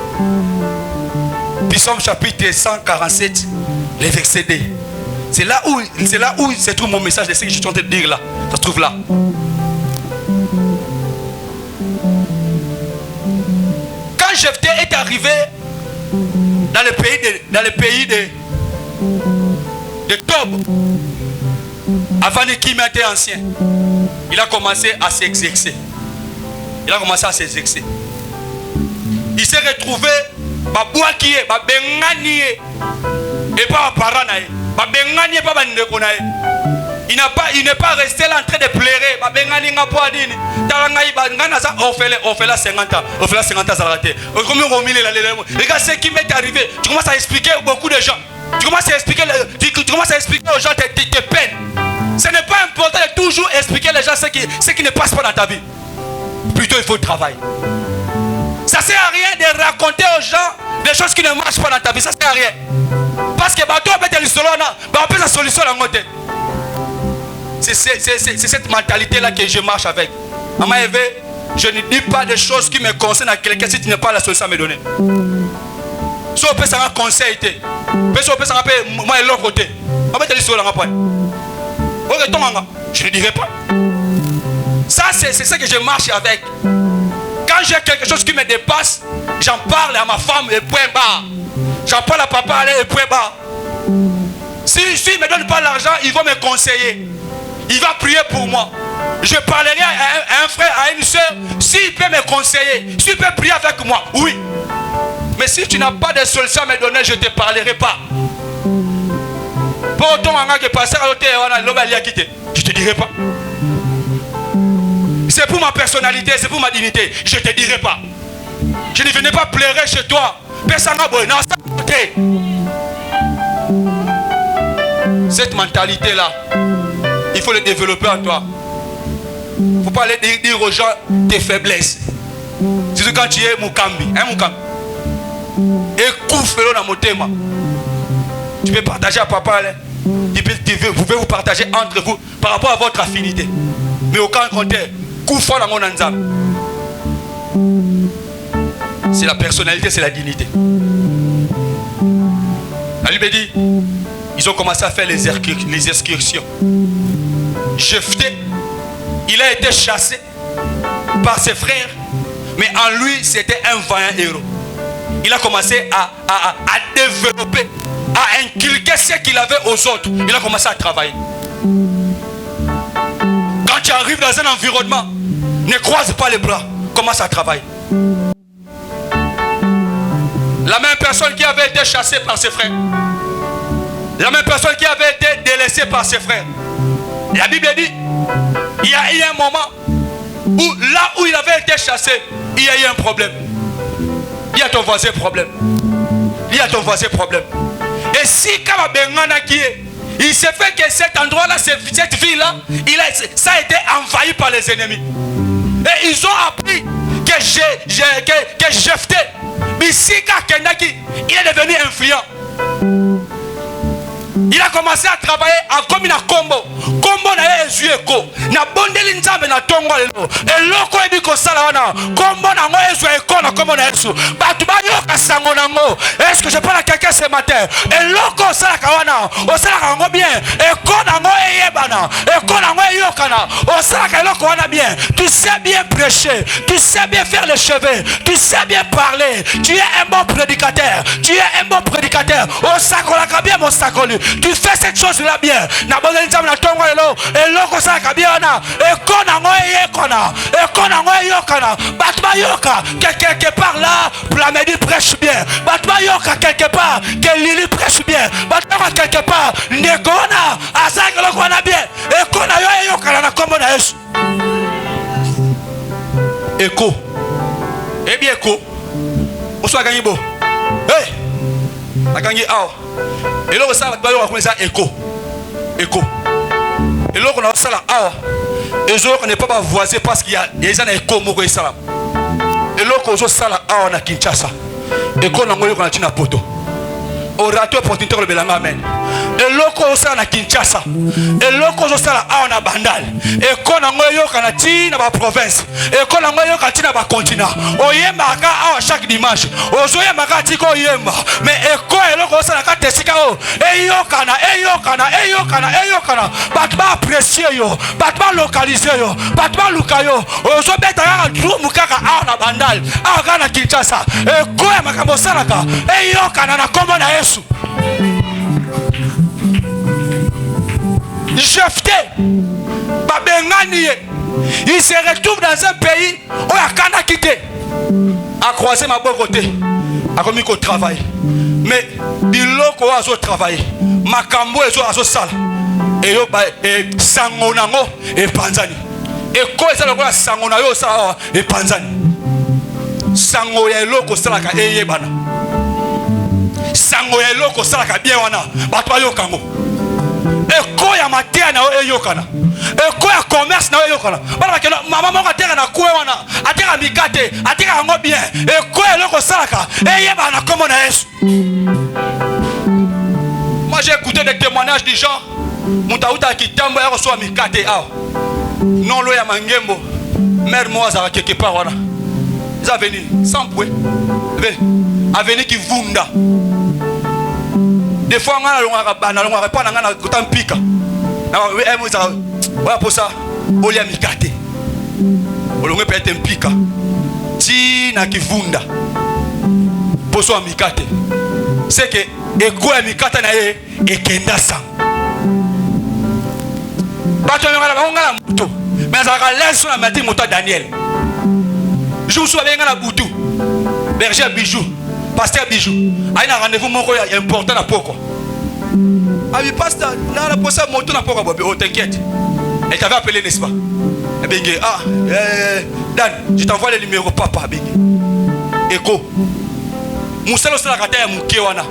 Psaume chapitre 147, le verset 2. C'est là où se trouve mon message de ce que je suis en train de dire là. Ça se trouve là. Quand Jephthé est arrivé dans le pays de Tob, avant qu'il était ancien, il a commencé à s'exercer. Il s'est retrouvé babouakié, babenganie et pas paranaï, babenganie pas bandekounaï. Il n'est pas resté là en train de pleurer. Babengani ngapoadini. Tarangaï bangana ça on fait la 50 ans. On fait la 50 ans ça raté. Regarde ce qui m'est arrivé. Tu commences à expliquer à beaucoup de gens. Tu commences à expliquer aux gens tes peines. Ce n'est pas important de toujours expliquer aux gens ce qui ne passe pas dans ta vie. Plutôt il faut le travail. Ça ne sert à rien de raconter aux gens des choses qui ne marchent pas dans ta vie. Ça ne sert à rien. Parce que bateau peut être la solution dans notre tête. C'est cette mentalité-là que je marche avec. Maman Eve, je ne dis pas des choses qui me concernent à quelqu'un si tu n'as pas la solution à me donner. Si on peut s'en conseil, si on peut s'en rappeler, moi et l'autre côté. On va te dire sur la rapport. Je ne dirai pas. Ça, c'est ce que je marche avec. Quand j'ai quelque chose qui me dépasse, j'en parle à ma femme et point barre. J'en parle à papa et point barre. Si il ne me donne pas l'argent, ils vont me conseiller. Il va prier pour moi. Je parlerai à un frère, à une soeur, s'il peut me conseiller, s'il peut prier avec moi, oui. Mais si tu n'as pas de solution à me donner, je ne te parlerai pas. Pour autant, je ne te dirai pas. C'est pour ma personnalité, c'est pour ma dignité. Je ne te dirai pas. Je ne venais pas pleurer chez toi. Cette mentalité-là, il faut le développer en toi. Il ne faut pas aller dire aux gens tes faiblesses. Surtout quand tu es Mukambi. Et koufelo dans mon thème. Tu peux partager à papa. Vous pouvez vous partager entre vous par rapport à votre affinité. Mais aucun contraire. Koufo dans mon anzam. C'est la personnalité, c'est la dignité. Ali me dit, ils ont commencé à faire les excursions. Jephthé, il a été chassé par ses frères, mais en lui, c'était un vaillant héros. Il a commencé à développer, à inculquer ce qu'il avait aux autres. Il a commencé à travailler. Quand tu arrives dans un environnement, ne croise pas les bras, commence à travailler. La même personne qui avait été chassée par ses frères, la même personne qui avait été délaissée par ses frères. La Bible dit, il y a eu un moment où là où il avait été chassé, il y a eu un problème. Il y a ton voisin problème. Il y a ton voisin problème. Et si il s'est fait que cet endroit-là, cette ville-là, ça a été envahi par les ennemis. Et ils ont appris que Jephthé, il est devenu influent. Il a commencé à travailler comme une combo. Combo na Yesu eko. Na bondeli nzambe na tongo lelo. Eloko ebi ko sala wana. Combo na ngo Yesu eko na combo na Yesu. Batu ba yoka sango na ngo. Est-ce que je parle à quelqu'un ce matin? Eloko sala kawana. O sala ka ngo bien. Eko na ngo eyebana. Eko na ngo eyokana. O sala ka eloko wana bien. Tu sais bien prêcher. Tu sais bien faire les cheveux. Tu sais bien parler. Tu es un bon prédicateur. Tu es un bon prédicateur. O sakola ka bien mon sakolu. Tu fais cette chose-là bien. Na bonne nzambe na tongo lelo. Eloko sala ka bien na. Eko na ngo eyekana. Eko na ngo eyokana. Batba yoka. Quelque part là, Plamedi prêche bien. Batba yoka quelque part. Que Lili prêche bien. Batba quelque part. Nekona. Asaka eloko wana bien. Eko na yo eyokana na kombo na Yesu. Eko. Eh bien, écho. On soit gagné beau. Hey! A gagné awa. Et là, ça va commencer à écho. Écho. Et là, on a ça là awa. Et je ne peux pas voiser parce qu'il y a des échos moko et salam. Et là, on a ça là awa na Kinshasa. Écho na ngoyo na tina poto. Au rato opportunité le belanga amen. Et loko ça na Kinshasa. Et loko ça là a na Bandal. Et ko na ngoyo kana ti na ba province. Et ko na ngoyo kana ti na ba continent. Oyemba ka a chaque dimanche. Ozoya maka ti ko yemba. Mais e ko e loko ça na ka tesika o. E yo kana. Bat ba apprécier yo. Bat ba localiser yo. Bat ba luka yo. Ozo beta ya drum kaka a na Bandal. A ka na Kinshasa. E ko ya makambo salaka. E yo kana na kombo na Yesu. Jephté, il se retrouve dans un pays où il a quitté, a croisé ma bonne côté, a commis au travail. Mais biloko a travaillé, makambo a sale, et sangonango et panzani. Et quoi est-ce que sangonayo et panzani? Sango ya loko salaka e yebana. Sango ya loko salaka bien wana, bato yo kango. Eko ya matia na eyokana. Eko ya commerce na eyokana. Bala ke mama moko ateka na kwe wana, ateka mikate, ateka ngo bien. Eko ya loko salaka, eyeba na komo na Yesu. Moi j'ai écouté des témoignages du genre Mutauta kitambo ya reçoit mikate ah. Non lo ya mangembo. Mère moi za quelque part wana. Ils sont venus sans pouet. Avenir qui vunda. Des fois, on a pas de pika. Voilà pour ça. On y a mikate. On peut être un pika. Si na kivunda. Pour ça mikate. C'est que et quoi mikate na e kenda sang. Ba to ngala moto. Mais ça va laisser na matin moto Daniel. Je vous souviens ngala butu. Berger bijou. Pasteur Bijou, il y a un rendez-vous important à Poko. Ah oui, pasteur, là, la poste moto n'a pas oh, t'inquiète. Elle t'avait appelé, n'est-ce pas? Dan, je t'envoie le numéro papa. Écho. Moussa le salakata ya mukewana.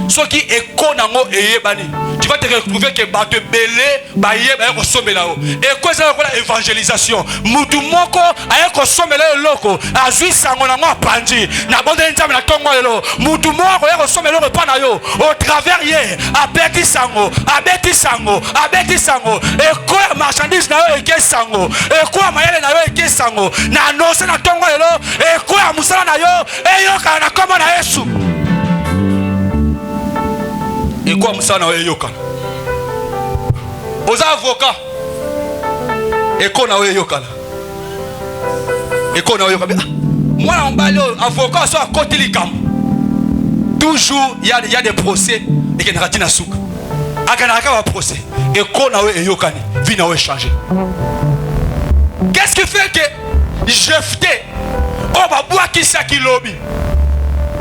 Ce qui écho nango eyebani. Tu vas te retrouver que ba te belé ba yeba ko sombela o. Écho ça ko la évangélisation. Mutu moko aye ko sombela loko. Azui sango nango apandi. Na bonde nzambe na tongo lelo. Mutu moko aye ko sombela ko pana yo. Au travers ye abeti sango. Écho ya marchandise na yo eke sango. Écho ya mayele na yo eke sango. Na annonce na tongo lelo. Écho ya musala na yo eyo kana koma na Yesu. Et quoi ça na yoka? Aux avocats. Et qu'on a yoka. Et qu'on a yoka. Moi on balé avocat soit à côté du camp. Toujours il y a des procès et qu'il y a des souk. Akanaka va procès. Et qu'on a yoka ni vie n'a changé. Qu'est-ce qui fait que Jephté on va boire qui ça qui lobby?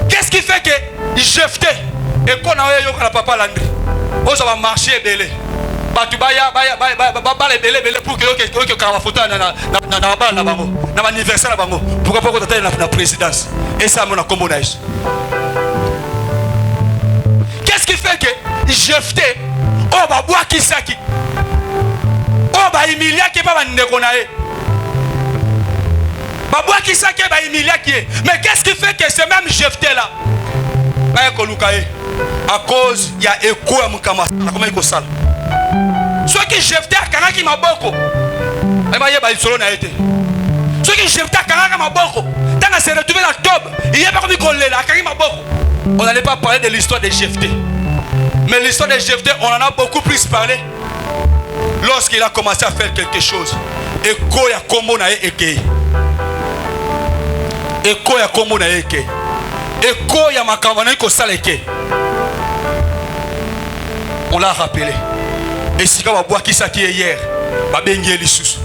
Qu'est-ce qui fait que Jephté et qu'on a eu un papa Landry? On va marcher belé. Batubaya, belé pour que la photo na anniversaire na bango. Pourquoi pas qu'on la présidence? Et ça mon combo nice. Qu'est-ce qui fait que Jephté on va boire qui ça qui? On va humilier qui pas nekonae. Ba boire qui ça qui va humilier qui? Mais qu'est-ce qui fait que ce même Jephté là à cause il y a écho à mon camarade comment il sale ceux qui Jephté à Kanaki Maboko et bah il solo n'a été ceux qui Jephté à Kanaki Maboko tant à se retrouver la tobe il y a pas comme il là Kanaki Maboko on n'allait pas parler de l'histoire de Jephté mais l'histoire de Jephté on en a beaucoup plus parlé lorsqu'il a commencé à faire quelque chose écho ya kombo na eke écho ya kombo na eke Eko ya makamana ko saleke. On l'a rappelé. Et si on va boire qui ça qui est hier, ba bengi elisusu.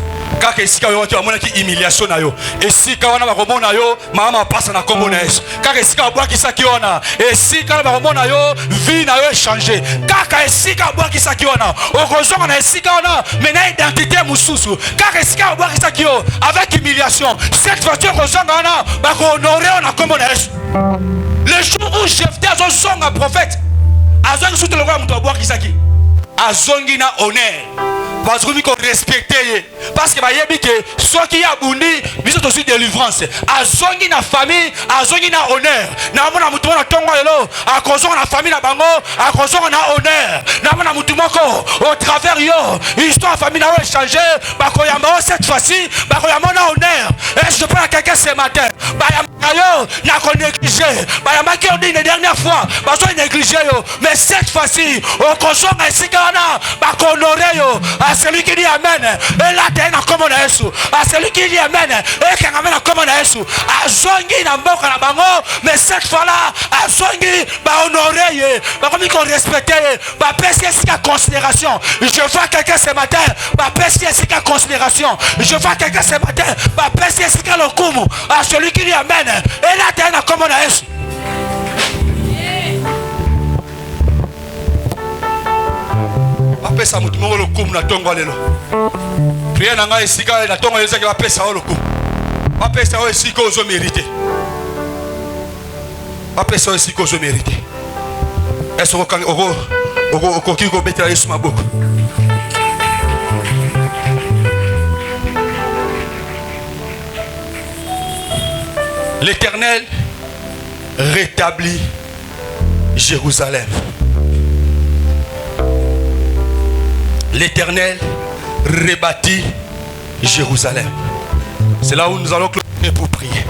Kaka esika yo tu amona ki humiliation na yo. Esika wana ba komona yo mama passa na kombo na Yesu. Kaka esika bwa kisaki ona. Esika ba komona yo vie na yo changer. Kaka esika bwa kisaki ona. Okozonga na esika ona mena identité mususu. Kaka esika bwa kisaki yo avec humiliation. Cette voiture okozonga ona ba ko honorer na kombo na Yesu. Le jour où Jephthé a son prophète, azongi sous le roi muto bwa kisaki. Azongi na honneur. Parce que nous respectons. Parce que ceux qui ont bondi, ils ont aussi délivrance. Azongi na famille, azongi na honneur. Na mona mutumo na tongo elo, akozonga na famille na bango, akozonga na honneur. Na mona mutumo ko au travers yo, histoire famille na va changer, bako yamba cette fois-ci, bako yamba na honneur. Est-ce que je parle à quelqu'un ce matin? Ba yamba yo na ko négliger. Ba yamba qui on dit la dernière fois, ba so négliger yo, mais cette fois-ci, okozonga esikana, bako honorer yo. À celui qui dit Amen, et là t'es dans comme on a Yesu. À celui qui dit Amen, et qui amène comme on a Yesu. À zongi na mboka na bango, mais cette fois-là, à zongi ba honorer, ba comme qu'on respecte, ba pesquer c'est considération. Je vois quelqu'un ce matin, ba pesquer c'est considération. Je vois quelqu'un ce matin, ba pesquer c'est le kumu. À celui qui dit Amen, et là t'es dans comme on a Yesu. Pesa mutu moko lokumu na tongo lelo. Prière na ngai esika na tongo ezaki ba pesa o lokumu. Ba pesa o esika ozo mériter. Ba pesa o esika ozo mériter. Est-ce que kiko betela Yesu maboko. L'Éternel rétablit Jérusalem. L'Éternel rebâtit Jérusalem. C'est là où nous allons clôturer pour prier.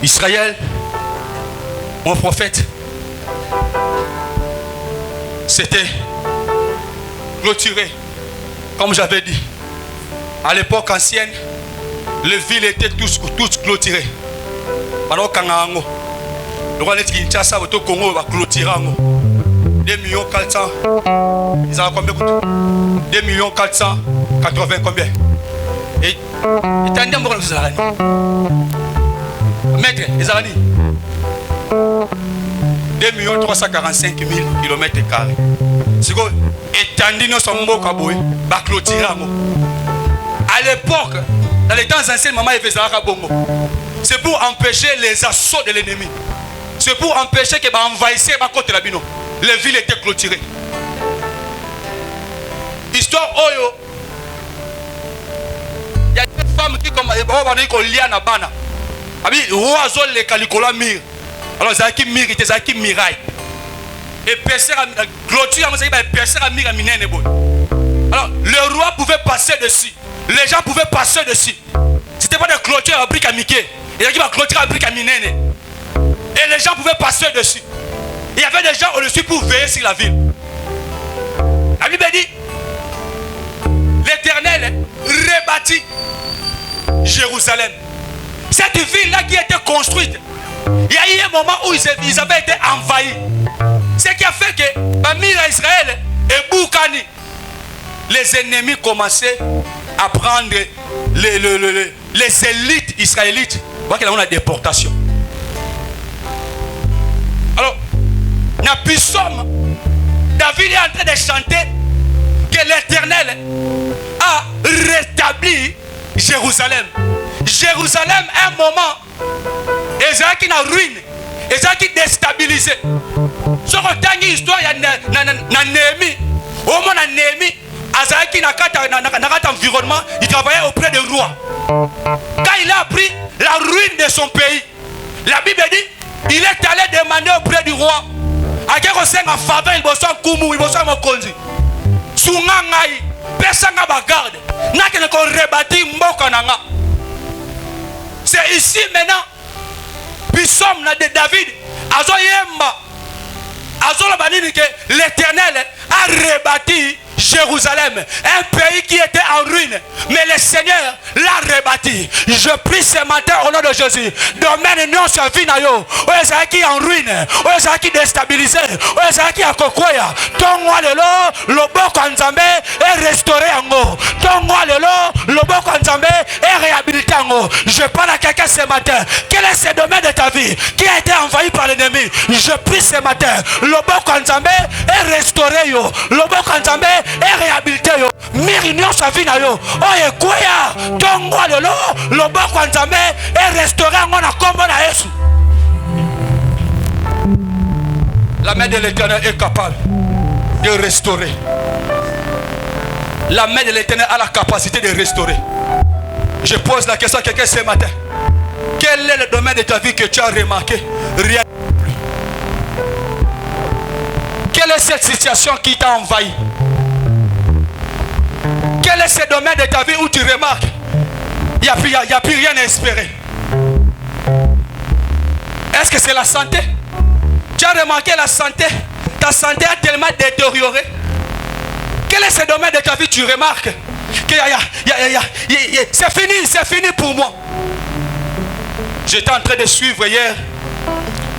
Israël, mon prophète, c'était clôturé. Comme j'avais dit, à l'époque ancienne, les villes étaient toutes clôturées. Alors Kangango, le roi de Kinshasa, le Congo va clôturer. 2 400 000. Ils ont combien? 2 480 combien? Et t'as un nombre de Zarani. Maître, les Zarani. 2 345 000 km². C'est quoi? Et t'as dit nous sommes beaux kaboué. Bah clôturer. À l'époque, dans les temps anciens, maman faisait ça bongo. C'est pour empêcher les assauts de l'ennemi. C'est pour empêcher que bah envahisseur bah côté la bino. Les villes étaient clôturées. Histoire Oyo. Il y a des femmes qui comme lié na bana. Abi roi zol le kalikola mir. Alors ça qui mir était ça qui miraille. Et percer clôture ça va percer à mir minene bon. Alors le roi pouvait passer dessus. Les gens pouvaient passer dessus. C'était pas de clôture à brique à Mickey. Il y a qui va clôturer à brique à minene. Et les gens pouvaient passer dessus. Il y avait des gens au-dessus pour veiller sur la ville. La Bible dit, l'Éternel rebâtit Jérusalem. Cette ville-là qui était construite, il y a eu un moment où ils avaient été envahis. Ce qui a fait que, parmi Israël et Boukani, les ennemis commençaient à prendre les élites israélites. Voilà qu'il y a une déportation. Alors, David est en train de chanter que l'Éternel a rétabli Jérusalem. Jérusalem, un moment, Esaïe qui n'a ruine, Esaïe qui déstabilisé. Ce que tu as histoire, il y a Néhémie. Au moins, Néhémie, Esaïe qui n'a pas environnement, il travaillait auprès du roi. Quand il a appris la ruine de son pays, la Bible dit, il est allé demander auprès du roi. A quel point en faveur il bosse en kumu, il bosse en mokonzi. Sungangai, personne n'a bagarde. N'a qu'un qu'on rebâtit mbokananga. C'est ici maintenant. Puis somme de David, azoyemba, azola banini que l'Éternel a rebâti Jérusalem, un pays qui était en ruine, mais le Seigneur l'a rebâti. Je prie ce matin au nom de Jésus. Domaine non sa vie na yo. Oya qui en ruine, oya qui déstabilisé, oya qui a kokoya. Tongwa lelo, loboko nzambe est restauré ango. Tongwa lelo, loboko nzambe est réhabilité ango. Je parle à quelqu'un ce matin. Quel est ce domaine de ta vie qui a été envahi par l'ennemi? Je prie ce matin. Loboko nzambe est restauré yo. Loboko nzambe est réhabilité yo. Mirinyo sa vie na yo. Oye koya. Tongwa lelo, loboko nzambe est restauré ango na kombo na Yesu. La main de l'Éternel est capable de restaurer. La main de l'Éternel a la capacité de restaurer. Je pose la question à quelqu'un ce matin. Quel est le domaine de ta vie que tu as remarqué? Rien. Quelle est cette situation qui t'a envahi? Quel est ce domaine de ta vie où tu remarques il n'y a plus rien à espérer? Est-ce que c'est la santé? Tu as remarqué la santé? Ta santé a tellement détérioré. Quel est ce domaine de ta vie tu remarques que c'est fini pour moi? J'étais en train de suivre hier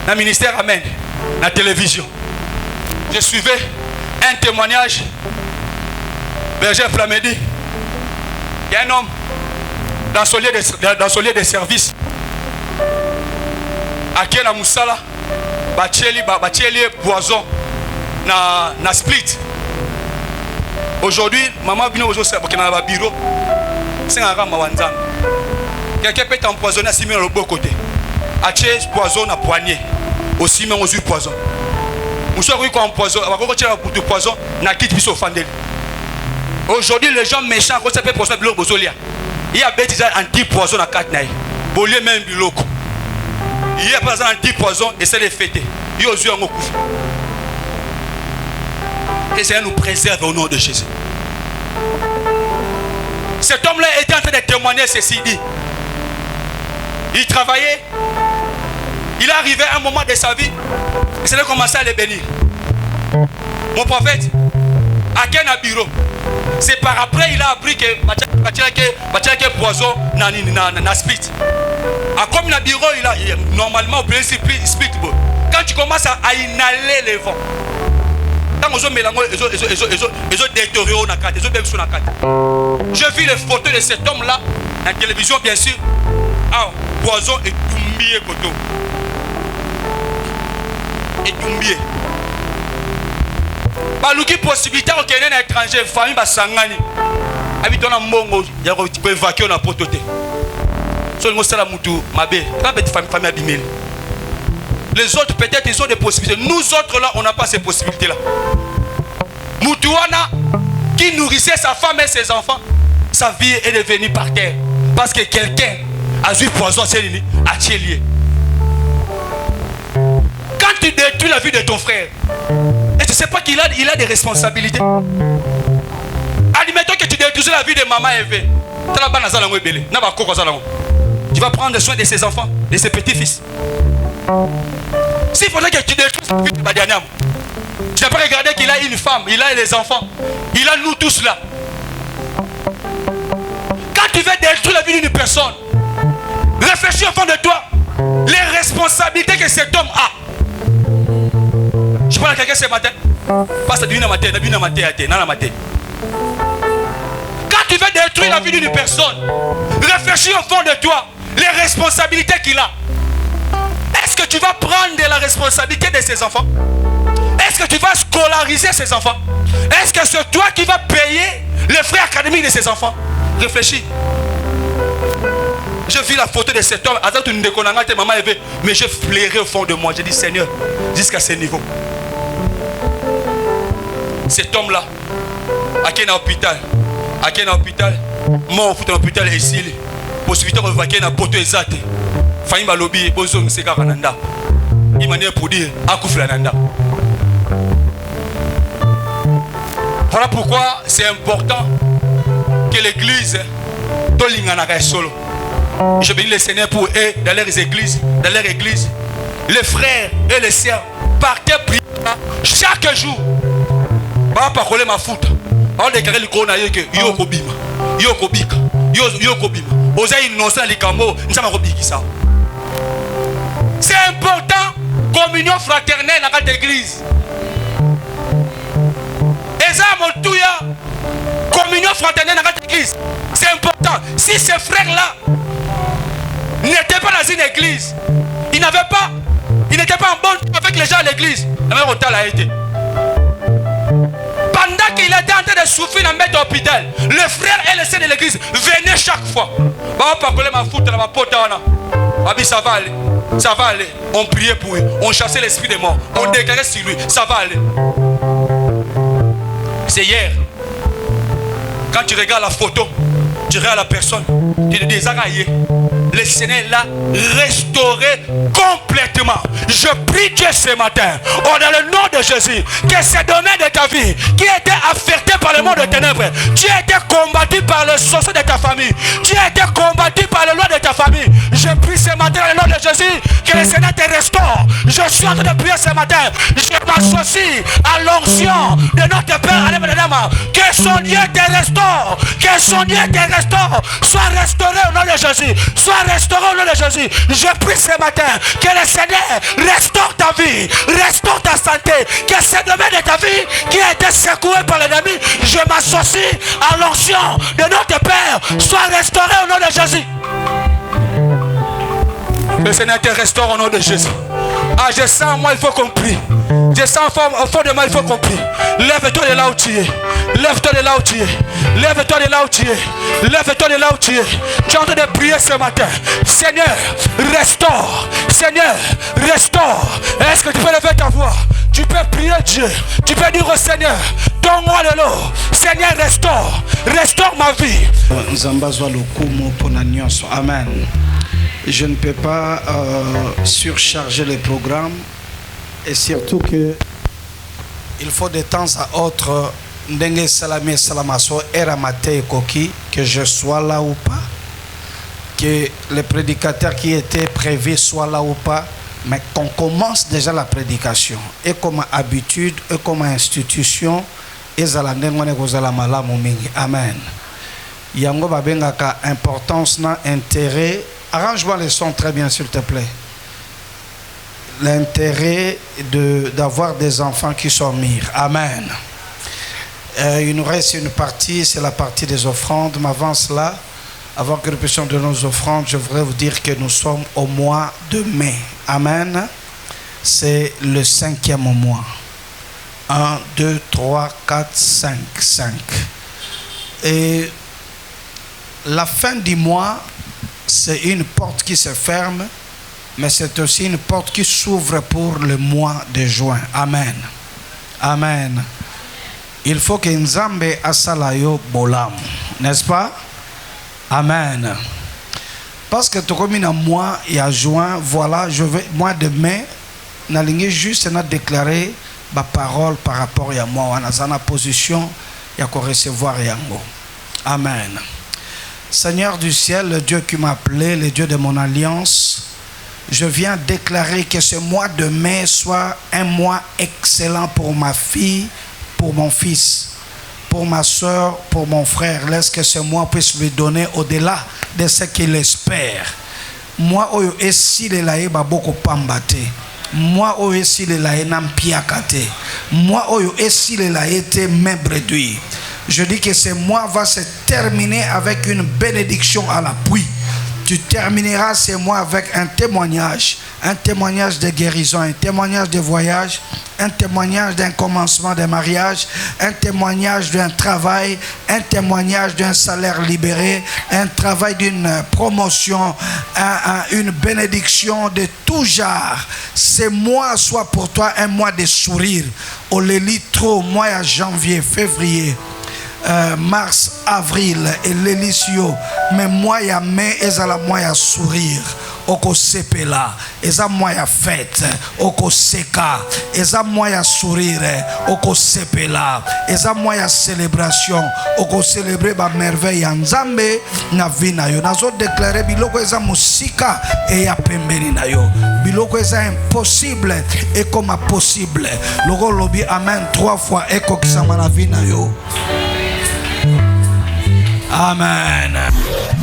le ministère Amen, la télévision. Je suivais un témoignage. Berger Flamedi, il y a un homme dans son lieu de service à Kena Moussala, Bacheli poison na split. Aujourd'hui, maman vient aujourd'hui dans le bureau. C'est un ram mawanzang. Quelqu'un peut être empoisonné à Simon le beau côté. Aché poison à poignet. Aussi même aux yeux poison. Moussa oui qu'on poison, on va retirer le poison na quitte bis au fandel. Aujourd'hui les gens méchants quand ça peut poison bilo bozolia. Il y a bêtise anti-poison à quatre naï. Bolé même biloko. Il y a pas anti-poison et c'est les fêter. Il y a aux yeux en couche. Que Seigneur nous préserve au nom de Jésus. Cet homme-là était en train de témoigner ceci dit. Il travaillait. Il est arrivé à un moment de sa vie. Et c'est là qu'il a commencé à les bénir. Mon prophète, à quel bureau? C'est par après il a appris que Bachaka poison na split. À comme le bureau, il a normalement au principe split. Quand tu commences à inhaler les vents, quand on mélange les autres détériorés na carte, les autres sur la carte. Je vis les photos de cet homme-là dans la télévision bien sûr. Ah, poison et tombé koto. Et tombé. Baluki possibilité au Kenya étranger famille basangani. Habitant na mbongo ya ko évacuer na pototé. So ngo sala mutu mabe. Pas petite famille abimeli. Les autres peut-être ils ont des possibilités. Nous autres là on n'a pas ces possibilités là. Mutuana qui nourrissait sa femme et ses enfants, sa vie est devenue par terre parce que quelqu'un a eu poison c'est lui a lié. Quand tu détruis la vie de ton frère, et tu ne sais pas qu'il a des responsabilités. Admettons que tu détruis la vie de maman Eve. Tu vas prendre soin de ses enfants, de ses petits-fils. S'il faudrait que tu détruises la vie de Badianam, tu n'as pas regardé qu'il a une femme, il a des enfants, il a nous tous là. Quand tu veux détruire la vie d'une personne, réfléchis au fond de toi les responsabilités que cet homme a. Je parle à quelqu'un ce matin. Parce que quand tu veux détruire la vie d'une personne, réfléchis au fond de toi les responsabilités qu'il a. Est-ce que tu vas prendre la responsabilité de ses enfants? Est-ce que tu vas scolariser ses enfants? Est-ce que c'est toi qui vas payer les frais académiques de ses enfants? Réfléchis. Je vis la photo de cet homme. Mais je flairais au fond de moi. J'ai dit Seigneur, jusqu'à ce niveau. Cet homme-là, à quel hôpital? À quel hôpital? Moi, au hôpital ici. Possibilité de vaquer dans poteau exact. Faïm Balobi, Bozo Mseka Kananda. Il m'a dit pour dire Akuflananda. Voilà pourquoi c'est important que l'église Tolingana solo. Je bénis le Seigneur pour eux dans leurs églises, les frères et les sœurs partaient prier chaque jour. Pas parler ma foot. On déclare le corona que yo kobima, yo kobika, yo kobima. Oza innocent les camo, nous sommes robiki ça. C'est important, communion fraternelle dans cette église. Et ça motuya, communion fraternelle dans cette église. C'est important. Si ces frères-là n'étaient pas dans une église, ils n'étaient pas en bonne avec les gens à l'église, la même hôtel a été. Pendant qu'il était en train de souffrir dans le hôpital, le frère et les sœurs de l'église venaient chaque fois. Ça va aller, ça va aller. On priait pour lui, on chassait l'esprit des morts, on déclarait sur lui, ça va aller. C'est hier. Quand tu regardes la photo, tu regardes la personne, tu te dis, le Seigneur l'a restauré complètement. Je prie Dieu ce matin, dans le nom de Jésus, que ces domaines de ta vie qui étaient affectés par le monde de ténèbres, tu as été combattu par le sorcier de ta famille, tu as été combattu par le loi de ta famille. Je prie ce matin dans le nom de Jésus, que le Seigneur te restaure. Je suis en train de prier ce matin. Je m'associe à l'onction de notre Père, que son Dieu te restaure, que son Dieu te restaure. Sois restauré au nom de Jésus. Sois restauré au nom de Jésus. Je prie ce matin que le Seigneur restaure ta vie, restaure ta santé, que ce domaine de ta vie qui a été secoué par l'ennemi, je m'associe à l'onction de notre Père. Sois restauré au nom de Jésus. Le Seigneur te restaure au nom de Jésus. Ah, je sens moi, il faut qu'on prie. Je sens au fond de moi, il faut qu'on prie. Lève-toi de là où tu es. Lève-toi de là où tu es. Lève-toi de là où tu es. Lève-toi de là où tu es. Tu es en train de prier ce matin. Seigneur, restaure. Seigneur, restaure. Est-ce que tu peux lever ta voix? Tu peux prier Dieu. Tu peux dire au Seigneur, donne-moi de l'eau. Seigneur, restaure. Restaure ma vie. Amen. Je ne peux pas surcharger le programme et surtout que il faut de temps à autre que je sois là ou pas, que le prédicateur qui était prévu soit là ou pas, mais qu'on commence déjà la prédication et comme habitude et comme institution et amen. Yango babengaka importance na intérêt. Arrange-moi les sons très bien, s'il te plaît. L'intérêt d'avoir des enfants qui sont mûrs. Amen. Il nous reste une partie, c'est la partie des offrandes. Mais avant cela, avant que nous puissions donner nos offrandes, je voudrais vous dire que nous sommes au mois de mai. Amen. C'est le 5e mois. 1, 2, 3, 4, 5. 5. Et la fin du mois, c'est une porte qui se ferme, mais c'est aussi une porte qui s'ouvre pour le mois de juin. Amen. Amen. Il faut que Nzambe asalayo bolam, n'est-ce pas? Amen. Parce que tout comme un mois et à juin, voilà, je vais mois de mai, n'aligner juste n'a déclaré ma parole par rapport à moi, on a une position, il y a qu'on recevoir yango. Amen. Seigneur du ciel, le Dieu qui m'a appelé, le Dieu de mon alliance, je viens déclarer que ce mois de mai soit un mois excellent pour ma fille, pour mon fils, pour ma soeur, pour mon frère. Laisse que ce mois puisse lui donner au-delà de ce qu'il espère. Moi, oyo esi le lae baboko pambate. Moi, oyo esi le lae nampiakate. Moi, oyo esi le lae te membredui. Je dis que ce mois va se terminer avec une bénédiction à l'appui. Tu termineras ce mois avec un témoignage de guérison, un témoignage de voyage, un témoignage d'un commencement de mariage, un témoignage d'un travail, un témoignage d'un salaire libéré, un travail d'une promotion, une bénédiction de tout genre. Ce mois soit pour toi un mois de sourire. On le lit trop, mois à janvier, février. Mars, avril et l'hélicio, mais moi ya mai ezala moi ya sourire oko sepela eza moi ya fête oko seka eza moi ya sourire oko sepela eza moi ya célébration oko célébrer ba merveille ya Nzambe na vie na yo. Nazo déclarer biloko eza musika et ya pembeni na yo, biloko eza impossible et comme possible. Loko lobi amen 3 fois eko kisama na vie na yo. Amen.